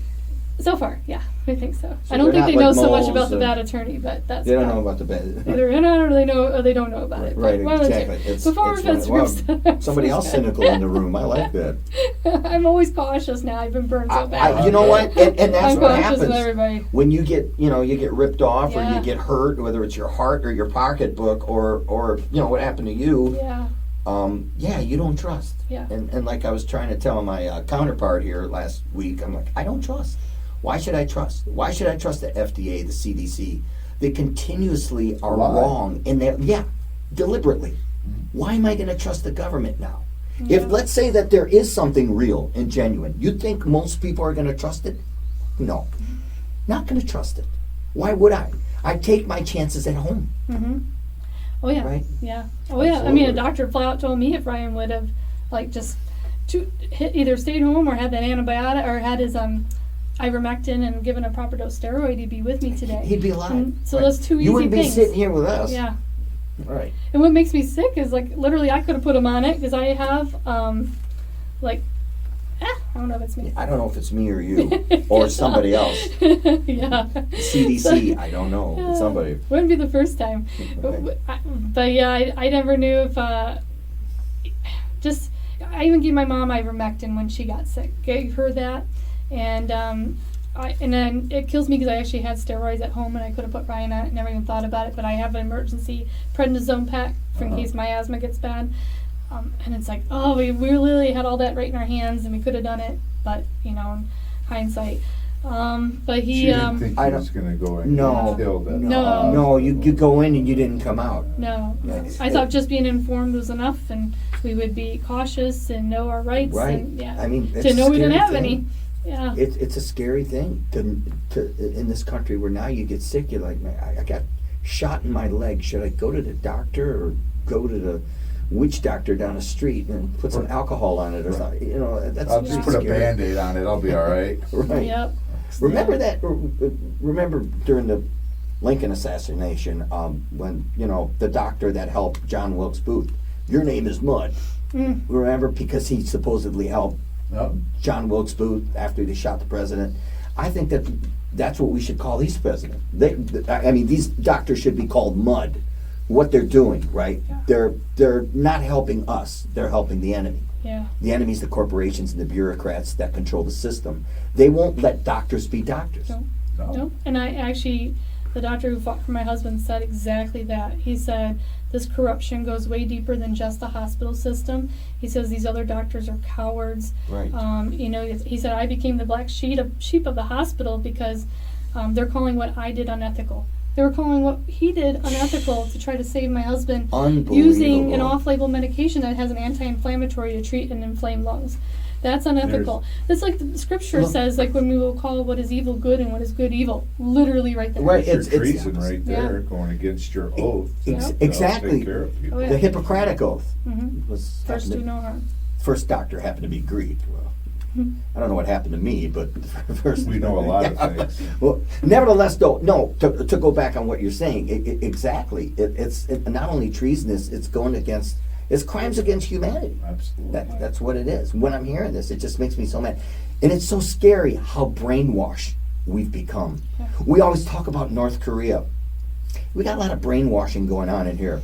So far, yeah, I think so. So I don't they're think they not know like so much moles about the and- bad attorney, but that's They don't fine. know about the bad. Either they don't really know or they don't know about it. Right, But one of the two. exactly. It's The former Feds well, group. somebody else cynical in the room. I like that. I'm always cautious now. I've been burned so bad. You know what? And that's I'm what cautious happens with everybody. when you get ripped off or Yeah. you get hurt, whether it's your heart or your pocketbook or what happened to you. Yeah. You don't trust. Yeah. And like I was trying to tell my counterpart here last week, I'm like, I don't trust. Why should I trust? Why should I trust the FDA, the CDC? They continuously are Lie. wrong in their deliberately. Why am I going to trust the government now? Yeah. If let's say that there is something real and genuine, you think most people are going to trust it? No, not going to trust it. Why would I? I take my chances at home. Mm-hmm. Oh yeah. Right? Yeah. Oh yeah. I mean, a Absolutely. doctor flat out told me if Ryan would have just either stayed home or had that antibiotic or had his Ivermectin and given a proper dose steroid, he'd be with me today. He'd be alive. And so Right. those two easy You wouldn't be things. sitting here with us. Yeah. Right. And what makes me sick is literally I could have put him on it because I have I don't know if it's me. I don't know if it's me or you or somebody else. Yeah. CDC, I don't know. Yeah. It's somebody. Wouldn't be the first time. Okay. But yeah, I never knew if I even gave my mom ivermectin when she got sick. Gave her that, and then it kills me because I actually had steroids at home and I could have put Ryan on it. Never even thought about it. But I have an emergency prednisone pack for in case my asthma gets bad. And it's like, oh, we literally had all that right in our hands and we could have done it, but in hindsight. But She he didn't think I he don't- was going to go in No. and kill that. No. No, you go in and you didn't come out. no. Yes. I thought just being informed was enough, and we would be cautious and know our rights. Right. And, yeah. I mean, it's to a know we didn't scary have thing. any. Yeah. It's a scary thing to in this country where now you get sick. You're like, man, I got shot in my leg. Should I go to the doctor or go to the witch doctor down the street and put some alcohol on it or something? You know, that's I'll pretty just put a scary. Band-Aid on it. I'll be all right. Right. Yep. Remember that? Remember during the Lincoln assassination, when the doctor that helped John Wilkes Booth, your name is Mud. Mm. Remember, because he supposedly helped Yep. John Wilkes Booth after they shot the president. I think that's what we should call these president. I mean, these doctors should be called mud. What they're doing, right? Yeah. They're not helping us. They're helping the enemy. Yeah. The enemy's the corporations and the bureaucrats that control the system. They won't let doctors be doctors. No. No. No. And I actually, the doctor who fought for my husband said exactly that. He said this corruption goes way deeper than just the hospital system. He says these other doctors are cowards. Right. He said I became the black sheep of the hospital because they're calling what I did unethical. They were calling what he did unethical to try to save my husband using an off-label medication that has an anti-inflammatory to treat an inflamed lungs. That's unethical. That's like the scripture says, like when we will call what is evil good and what is good evil. Literally right there. Right. It's It's treason right there, going against your oath. Exactly. Take care of people. Oh, yeah. The Hippocratic Oath Mm-hmm. was First do no harm. first doctor happened to be Greek. Well, I don't know what happened to me, but first We know a lot of things. Well, nevertheless, though, no. To go back on what you're saying, exactly. It's not only treasonous; it's going against. It's crimes against humanity. Absolutely. That's what it is. When I'm hearing this, it just makes me so mad, and it's so scary how brainwashed we've become. Yeah. We always talk about North Korea. We got a lot of brainwashing going on in here.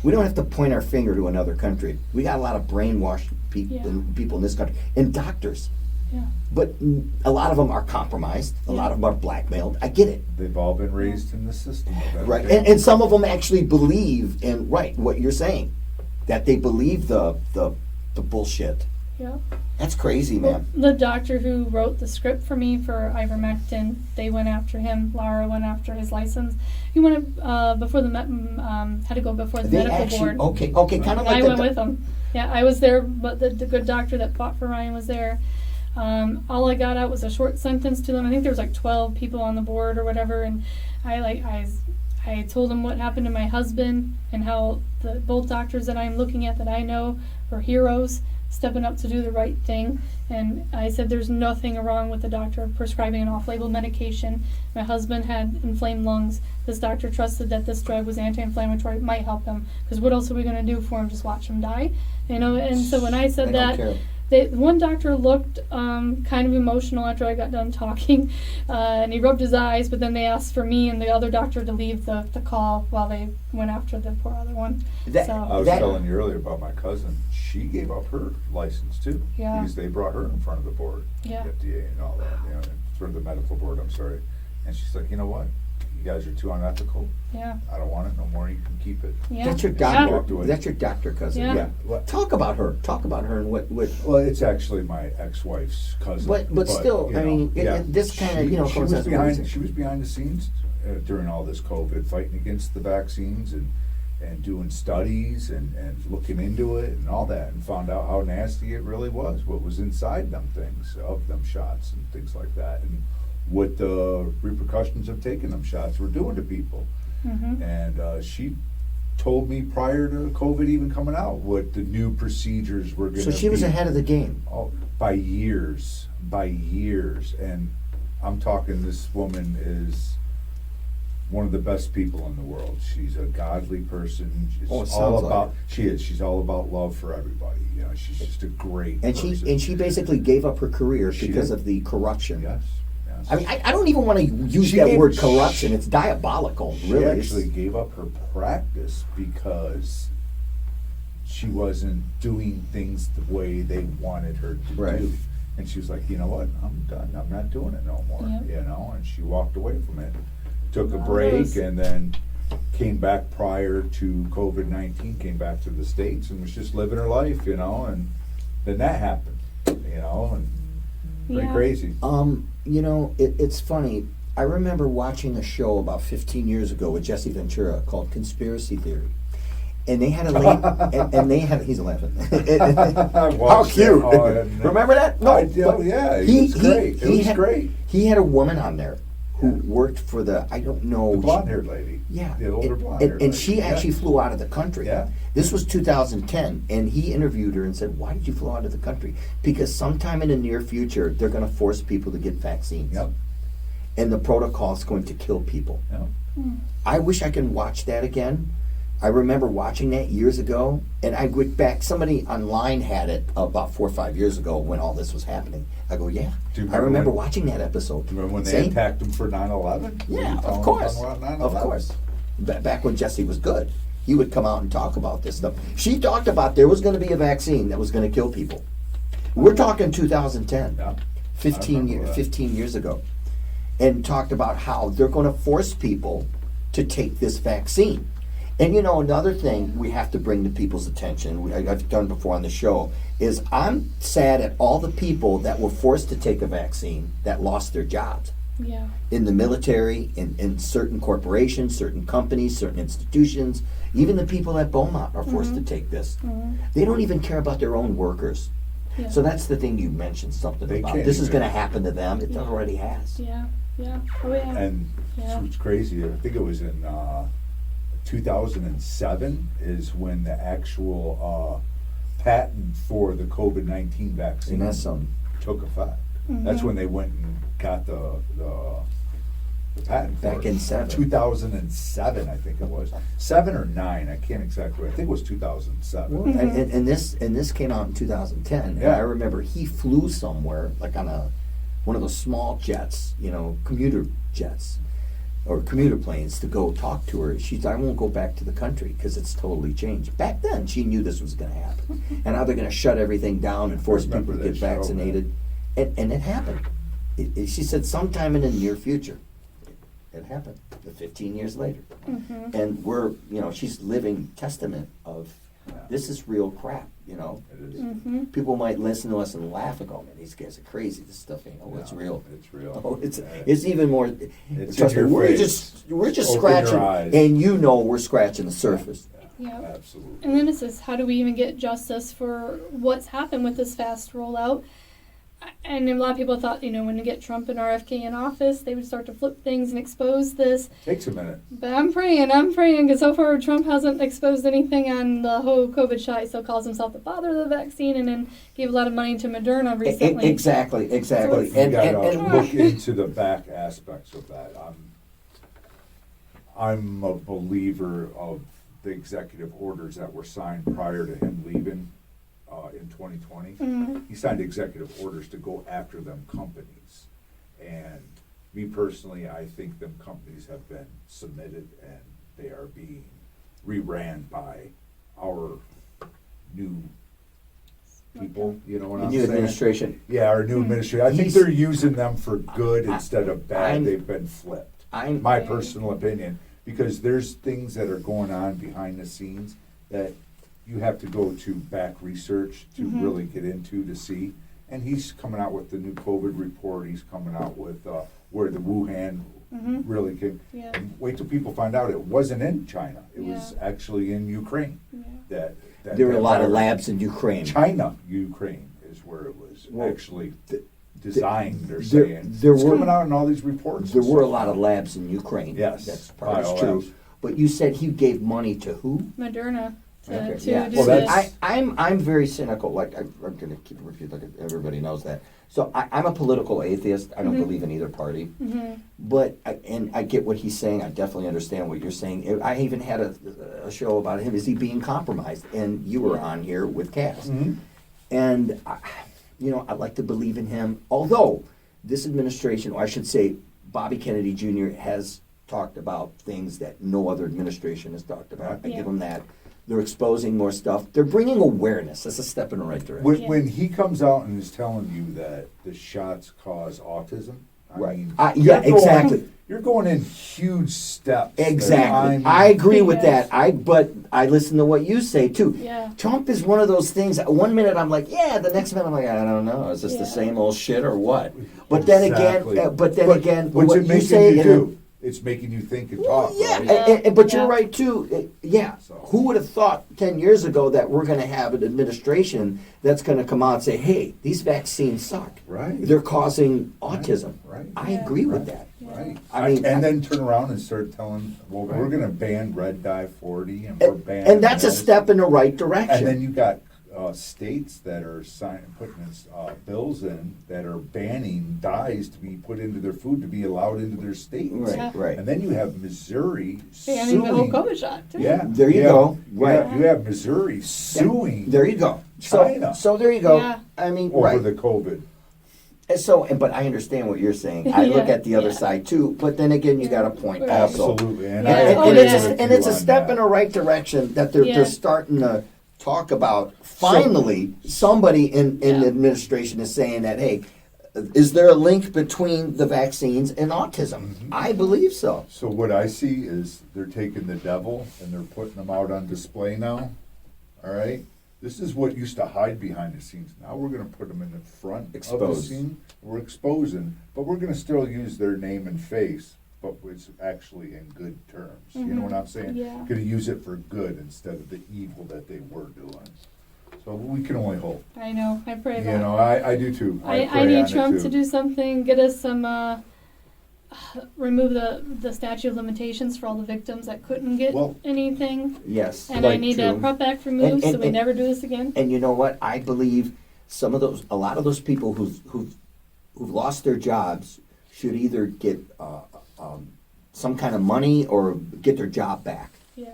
We don't have to point our finger to another country. We got a lot of brainwashed people in this country, and doctors. Yeah. But a lot of them are compromised. A lot of them are blackmailed. I get it. They've all been raised in the system. Right. And some of them actually believe in, what you're saying, that they believe the bullshit. Yeah. That's crazy, man. The doctor who wrote the script for me for Ivermectin, they went after him. Laura went after his license. He went before the had to go before the medical board. Okay, kind of like I went with him. Yeah, I was there, but the good doctor that fought for Ryan was there. All I got out was a short sentence to them. I think there was like 12 people on the board or whatever, and I told them what happened to my husband and how both doctors that I'm looking at that I know were heroes, stepping up to do the right thing. And I said there's nothing wrong with the doctor prescribing an off-label medication. My husband had inflamed lungs. This doctor trusted that this drug was anti-inflammatory, might help him. Because what else are we going to do for him? Just watch him die? And so when I said that, one doctor looked kind of emotional after I got done talking, and he rubbed his eyes, but then they asked for me and the other doctor to leave the call while they went after the poor other one. I was telling you earlier about my cousin. She gave up her license too. Yeah. Because they brought her in front of the board, Yeah. the FDA and all that, for the medical board, I'm sorry. And she's like, you know what? You guys are too unethical. Yeah. I don't want it no more. You can keep it. Yeah. That's your doctor. Yeah. That's your doctor cousin. Yeah. What? Talk about her. And what. Well, it's actually my ex-wife's cousin. But still, I mean, this kind of she was behind the scenes during all this COVID, fighting against the vaccines and doing studies and looking into it and all that, and found out how nasty it really was, what was inside them things, of them shots and things like that, and what the repercussions of taking them shots were doing to people. Mm-hmm. And she told me prior to COVID even coming out what the new procedures were going to be. So she was ahead of the game. Oh, by years. And I'm talking, this woman is one of the best people in the world. She's a godly person. She's all about love for everybody. She's just a great person. And she basically gave up her career because of the corruption. Yes. I mean, I don't even want to use that word corruption. It's diabolical, really. She actually gave up her practice because she wasn't doing things the way they wanted her to do. And she was like, you know what? I'm done. I'm not doing it no more. Yep. And she walked away from it. Took a break and then came back prior to COVID-19, came back to the States and was just living her life, and then that happened, and pretty crazy. It's funny. I remember watching a show about 15 years ago with Jesse Ventura called Conspiracy Theory. And they had a lady, he's laughing. How cute. Remember that? No. It was great. He had a woman on there who worked for the blonde-haired lady. Yeah. The older blonde-haired lady. And she actually flew out of the country. Yeah. This was 2010, and he interviewed her and said, why did you fly out of the country? Because sometime in the near future, they're going to force people to get vaccines. Yep. And the protocol is going to kill people. Yep. I wish I could watch that again, I remember watching that years ago, and I went back. Somebody online had it about 4 or 5 years ago when all this was happening. I go, yeah. Do you I remember when- watching that episode. Do you remember when they See? attacked him for 9/11? Yeah, Were you of course. talking about 9/11? Of course. Back when Jesse was good, he would come out and talk about this stuff. She talked about there was going to be a vaccine that was going to kill people. We're talking 2010, Yeah. 15 years ago, and talked about how they're going to force people to take this vaccine. And you know, another thing we have to bring to people's attention, I've done before on the show, is I'm sad at all the people that were forced to take a vaccine that lost their jobs. Yeah. In the military, in certain corporations, certain companies, certain institutions, even the people at Beaumont are forced to take this. They don't even care about their own workers. Yeah. So that's the thing you mentioned something They about. can't This is even- going to happen to them. It Yeah. already has. Yeah. Yeah. Oh yeah. And Yeah. it's crazy. I think it was in 2007 is when the actual patent for the COVID-19 vaccine And that's some. took effect. That's when they went and got the patent for Back it. in 7. 2007, I think it was 7 or 9. I can't exactly. I think it was 2007. Well, and this came out in 2010. And Yeah. I remember he flew somewhere, like on one of those small jets, you know, commuter jets or commuter planes, to go talk to her. She said, I won't go back to the country because it's totally changed. Back then, she knew this was going to happen. And now they're going to shut everything down and force people remember to get that show, vaccinated. And it happened. She said sometime in the near future. It happened 15 years later. And we're, you know, she's living testament of this is real crap, you know. It is. People might listen to us and laugh and go, man, these guys are crazy. This stuff ain't, it's No, real. It's real. Oh, it's Yeah. even more. It's Trust in me, your we're face. just Open scratching, your eyes. and you know we're scratching the surface. Yeah. Absolutely. And then it says, how do we even get justice for what's happened with this fast rollout? And a lot of people thought, you know, when you get Trump and RFK in office, they would start to flip things and expose this. Takes a minute. But I'm praying, because so far Trump hasn't exposed anything on the whole COVID shot. He still calls himself the father of the vaccine, and then gave a lot of money to Moderna recently. Exactly. You And gotta look into the back aspects of that. I'm a believer of the executive orders that were signed prior to him leaving in 2020. He signed executive orders to go after them companies. And me personally, I think them companies have been submitted and they are being reran by our new people, you know what the I'm new saying? administration. Yeah, our new administration. I think He's- they're using them for good instead of bad. I'm- They've been flipped. I'm My personal opinion, because there's things that are going on behind the scenes that you have to go to back research to really get into to see. And he's coming out with the new COVID report. He's coming out with where the Wuhan really came. Yeah. And wait till people find out it wasn't in China. It was Yeah. actually in Ukraine. Yeah. That There were a lot of virus- labs in Ukraine. China, Ukraine is where it was Well, actually designed, they're there- saying. there It's were- coming out in all these reports. There and were a stuff. lot of labs in Ukraine. Yes, That's probably biolabs. true. But you said he gave money to who? Moderna to Okay, yeah. do Well, this. that's- I'm very cynical. Like I'm going to keep it repeated. Like everybody knows that. So I'm a political atheist. I don't believe in either party. But I get what he's saying. I definitely understand what you're saying. I even had a show about him. Is he being compromised? And you were on here with Cass. And I like to believe in him. Although this administration, or I should say, Bobby Kennedy Jr. has talked about things that no other administration has talked about. I Yeah. give him that. They're exposing more stuff. They're bringing awareness. That's a step in the right direction. When, Yeah. when he comes out and is telling you that the shots cause autism, I Right. mean, Yeah, you're going- exactly. You're going in huge steps. that Exactly. I agree with Yes. that. But I listen to what you say too. Yeah. Trump is one of those things. One minute I'm like, yeah. The next minute I'm like, I don't know. Is this Yeah. the same old shit or what? But then Exactly. again, what's what it you making say. you and- do? It's making you think and talk. Yeah, right? but Yeah. you're right too. Yeah, So- who would have thought 10 years ago that we're going to have an administration that's going to come out and say, "Hey, these vaccines suck. Right. They're causing autism." Right. I Yeah. agree with Right. that. Right. I mean, and then turn around and start telling, well, we're going to ban red dye 40 and we're banning And that's a this. step in the right And direction. then you got states that are putting bills in that are banning dyes to be put into their food to be allowed into their states. Right, right. And then you have Missouri Banning the whole suing. COVID shot, too. Yeah, There you yeah. go. Right. You have Missouri suing There you go. So, China. so there you go. Yeah. I mean, over right. the COVID. And so, but I understand what you're saying. I look Yeah, at the other yeah. side too. But then again, you got a point. Right. Also. Absolutely. And Yeah. I And, agree and it's with and you it's a on step that. in the right direction that they're Yeah. starting to talk about. Finally, somebody in Yeah. the administration is saying that, hey, is there a link between the vaccines and autism? I believe so. So what I see is they're taking the devil and they're putting them out on display now. All right? This is what used to hide behind the scenes. Now we're going to put them in the front of the Expose. scene. We're exposing, but we're going to still use their name and face, but it's actually in good terms. You know what I'm saying? Yeah. Going to use it for good instead of the evil that they were doing. So we can only hope. I know. I pray You that. know, I do too. I pray need on it Trump too. to do something, get us some, remove the statute of limitations for all the victims that couldn't get Well- anything. Yes. And I like need to- a Prep Act removed And- so we and- never do this again. And you know what? I believe a lot of those people who've lost their jobs should either get some kind of money or get their job back. Yeah.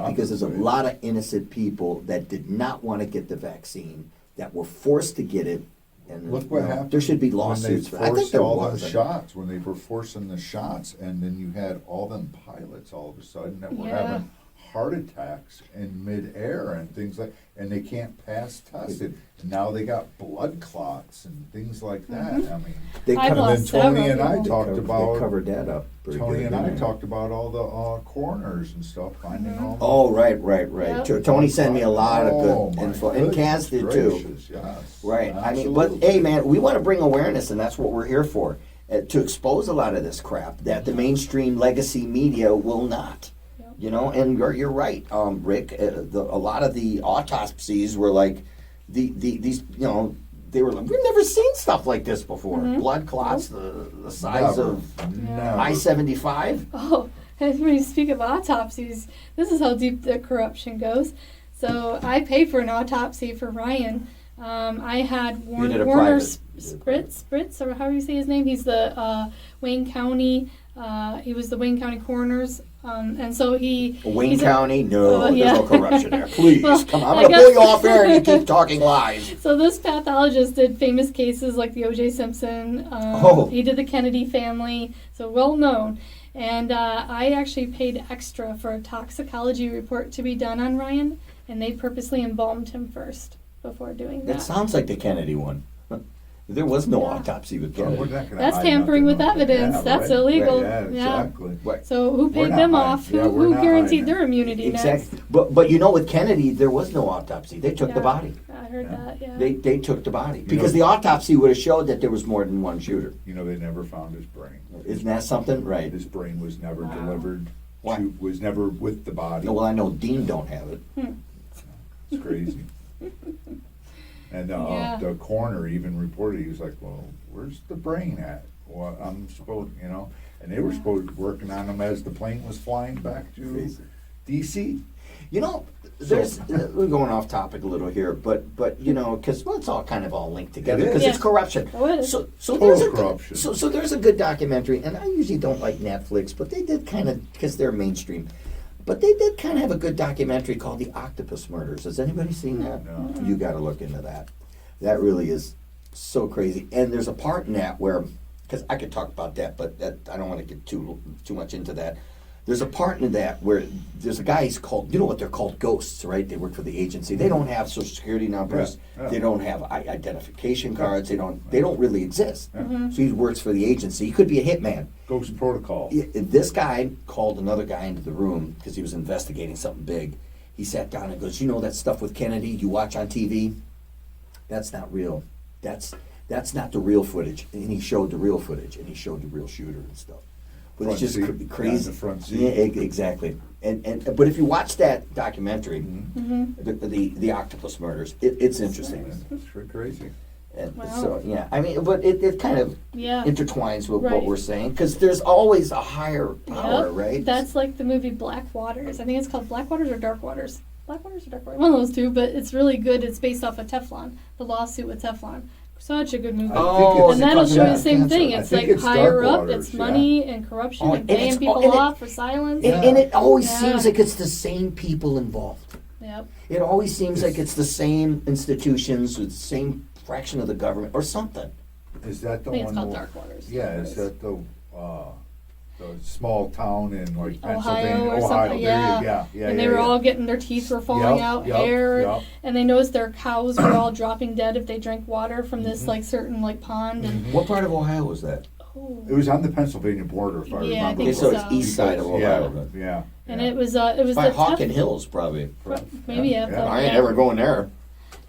Because there's a lot of innocent people that did not want to get the vaccine that were forced to get it. And Look what happened. There should be when lawsuits. they I think forced there all was. those shots, when they were forcing the shots, and then you had all them pilots all of a sudden that were Yeah. having heart attacks in midair and things like, and they can't pass tested. And now they got blood clots and things like that. Mm-hmm. I mean, They I've covered- and then lost Tony several and I people. talked they about covered that up. pretty Tony good, and I didn't they? talked about all the coroners and stuff, finding all. Oh, right. Yep. Tony sent me a lot of Oh, good my info, and Kaz goodness did too. gracious, yes, Right. I mean, but absolutely. hey, man, we want to bring awareness, and that's what we're here for, to expose a lot of this crap that the mainstream legacy media will not. Yep. You know, and you're right, Rick. A lot of the autopsies were like these. You know, they were like, we've never seen stuff like this before. Blood clots the size Never, of never. I-75. Oh, and when you speak of autopsies, this is how deep the corruption goes. So I paid for an autopsy for Ryan. I had You did a Warner private. Spritz, or however you say his name. He's the Wayne County. He was the Wayne County coroner's, and so Wayne he's a- County? No, yeah. there's no corruption there. Please, Well, come on. I I'm going to guess- pull you off air and you keep talking lies. So this pathologist did famous cases like the O.J. Simpson. Oh. He did the Kennedy family, so well known. And I actually paid extra for a toxicology report to be done on Ryan, and they purposely embalmed him first before doing that. That sounds like the Kennedy one. There was no Yeah. autopsy with Well, we're Kennedy. not gonna That's hide tampering with nothing. evidence. Yeah, That's right. illegal. Yeah, Yeah. exactly. Right. So who We're paid not them hiding. off? Yeah, we're Who not guaranteed hiding their immunity Exactly. next? But you know, with Kennedy, there was no autopsy. They took the Yeah. body. I heard Yeah. that. Yeah. They took the body You because know- the autopsy would have showed that there was more than one shooter. You know, they never found his brain. Isn't that something? Right. His brain was never Wow. delivered. Why? Was never with the body. Well, I know Dean don't have it. It's crazy. And Yeah. the coroner even reported, he was like, well, where's the brain at? Well, I'm supposed, you know, and they were supposed to be working on him as the plane was flying back to Crazy. D.C. You know, there's we're going off topic a little here, but you know, because it's all kind of all linked together It is. because it's Yeah. corruption. Oh, it is. So Total there's a corruption. so there's a good documentary, and I usually don't like Netflix, but they did kind of because they're mainstream. But they did kind of have a good documentary called The Octopus Murders. Has anybody seen that? No. You got to look into that. That really is so crazy. And there's a part in that where, because I could talk about that, but I don't want to get too much into that. There's a part in that where there's a guy, he's called, you know what they're called, ghosts, right? They work for the agency. They don't have social security numbers. Yeah, yeah. They don't have identification cards. They don't really exist. Yeah. So he works for the agency. He could be a hitman. Ghost Protocol. Yeah, this guy called another guy into the room because he was investigating something big. He sat down and goes, you know that stuff with Kennedy you watch on TV? That's not real. That's not the real footage. And he showed the real footage, and he showed the real shooter and stuff. But Front it's just seat. crazy. Yeah, the front seat. Yeah, exactly. And but if you watch that documentary, the Octopus Murders, it's interesting. It's pretty crazy. And Wow. so yeah, I mean, but it kind of Yeah. intertwines with what Right. we're saying because there's always a higher power, Yep. right? That's like the movie Black Waters. I think it's called Black Waters or Dark Waters. Black Waters or Dark Waters? One of those two, but it's really good. It's based off of Teflon, the lawsuit with Teflon. Such a good movie. Oh, And that'll show you the same cancer. thing. I It's think like it's higher Dark up, Waters, it's yeah. money and corruption Oh, and and paying it's- people and it- off for silence. And it always Yeah. seems like it's the same people involved. Yep. It always seems like it's the same institutions with the same fraction of the government or something. Is that the I think one? it's called where- Dark Waters. Yeah, is that the small town in like Pennsylvania, Ohio or Ohio? something, yeah. Yeah. And they were all getting, their teeth were falling out, Yep, hair, yep. and they noticed their cows were all dropping dead if they drank water from this like certain like pond. And What part of Ohio was that? oh, It was on the Pennsylvania border, if I Yeah, I remember. think So so. it's east side of Ohio. Yeah, yeah. and yeah. it was the By Tef- Hawken Hills, probably. maybe yeah. Yeah. I ain't ever going there.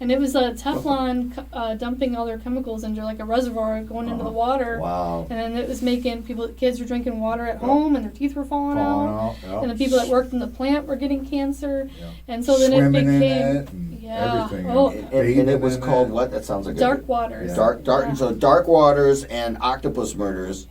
And it was Teflon dumping all their chemicals into like a reservoir going into the water. Wow. And then it was making kids were drinking water at home and their teeth were falling out. Yep. And the people that worked in the plant were getting cancer. Yeah. And so then Swimming it in became it and yeah. everything. Oh. And it was called what? That sounds like Dark a Waters. Yeah. dark. Yeah. So Dark Waters and Octopus Murders.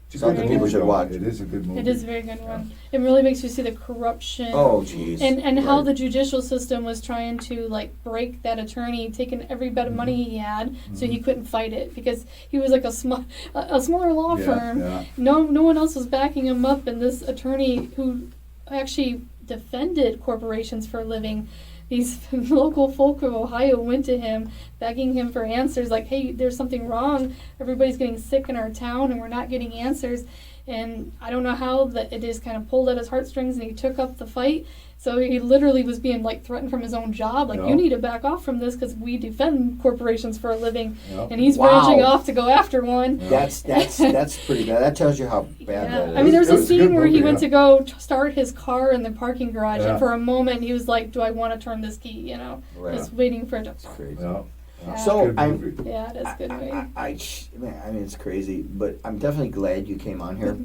It's a Something good people movie, should though. watch. It is a good movie. It is a very good one. It really makes you see the corruption. Oh, jeez. And how Right. the judicial system was trying to like break that attorney, taking every bit of money he had, so he couldn't fight it because he was like a smaller law Yeah, firm. yeah. No one else was backing him up, and this attorney who actually defended corporations for a living. These local folk of Ohio went to him, begging him for answers, like, "Hey, there's something wrong. Everybody's getting sick in our town, and we're not getting answers." And I don't know how that it just kind of pulled at his heartstrings, and he took up the fight. So he literally was being like threatened from his own job, like, Yeah. "You need to back off from this because we defend corporations for a living." Yep. And he's Wow. branching off to go after one. That's pretty bad. That tells you how bad Yeah. that is. I mean, there was It a was a scene good where he movie, went yeah. to go start his car in the parking garage, Yeah. and for a moment he was like, "Do I want to turn this key?" You know, Right. just waiting for it to. It's crazy. Yeah. Yeah. So Good I'm. movie. Yeah, it is a good movie. Man, I mean, it's crazy, but I'm definitely glad you came on here.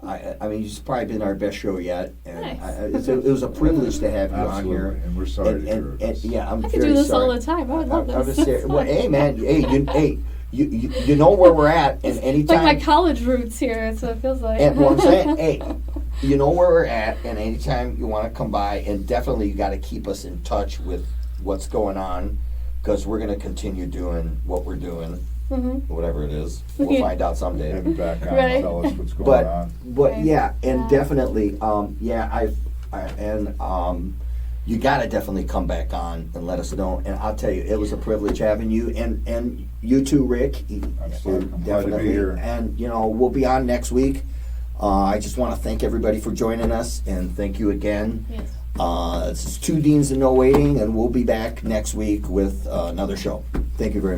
I mean, it's probably been our best show yet, and Nice. it was a privilege to have you on Absolutely. here. And we're sorry to hear this. Yeah, I'm I could very do this sorry. all the time. I would love I'm this. just saying, well, hey, man, you know where we're at, and It's anytime. like my college roots here, so it feels like. And what I'm saying, hey, you know where we're at, and anytime you want to come by, and definitely you got to keep us in touch with what's going on, because we're going to continue doing what we're doing, Mhm. whatever it is. We'll Yeah. find out someday. Have you back on Right. and tell us what's going But on. Right. yeah, and Yeah. definitely, you got to definitely come back on and let us know. And I'll tell you, it was a privilege having you, and you too, Rick. Absolutely. I'm glad to be Definitely. here. And we'll be on next week. I just want to thank everybody for joining us, and thank you again. Yes. This is 2 Deans and No Waiting, and we'll be back next week with another show. Thank you very much.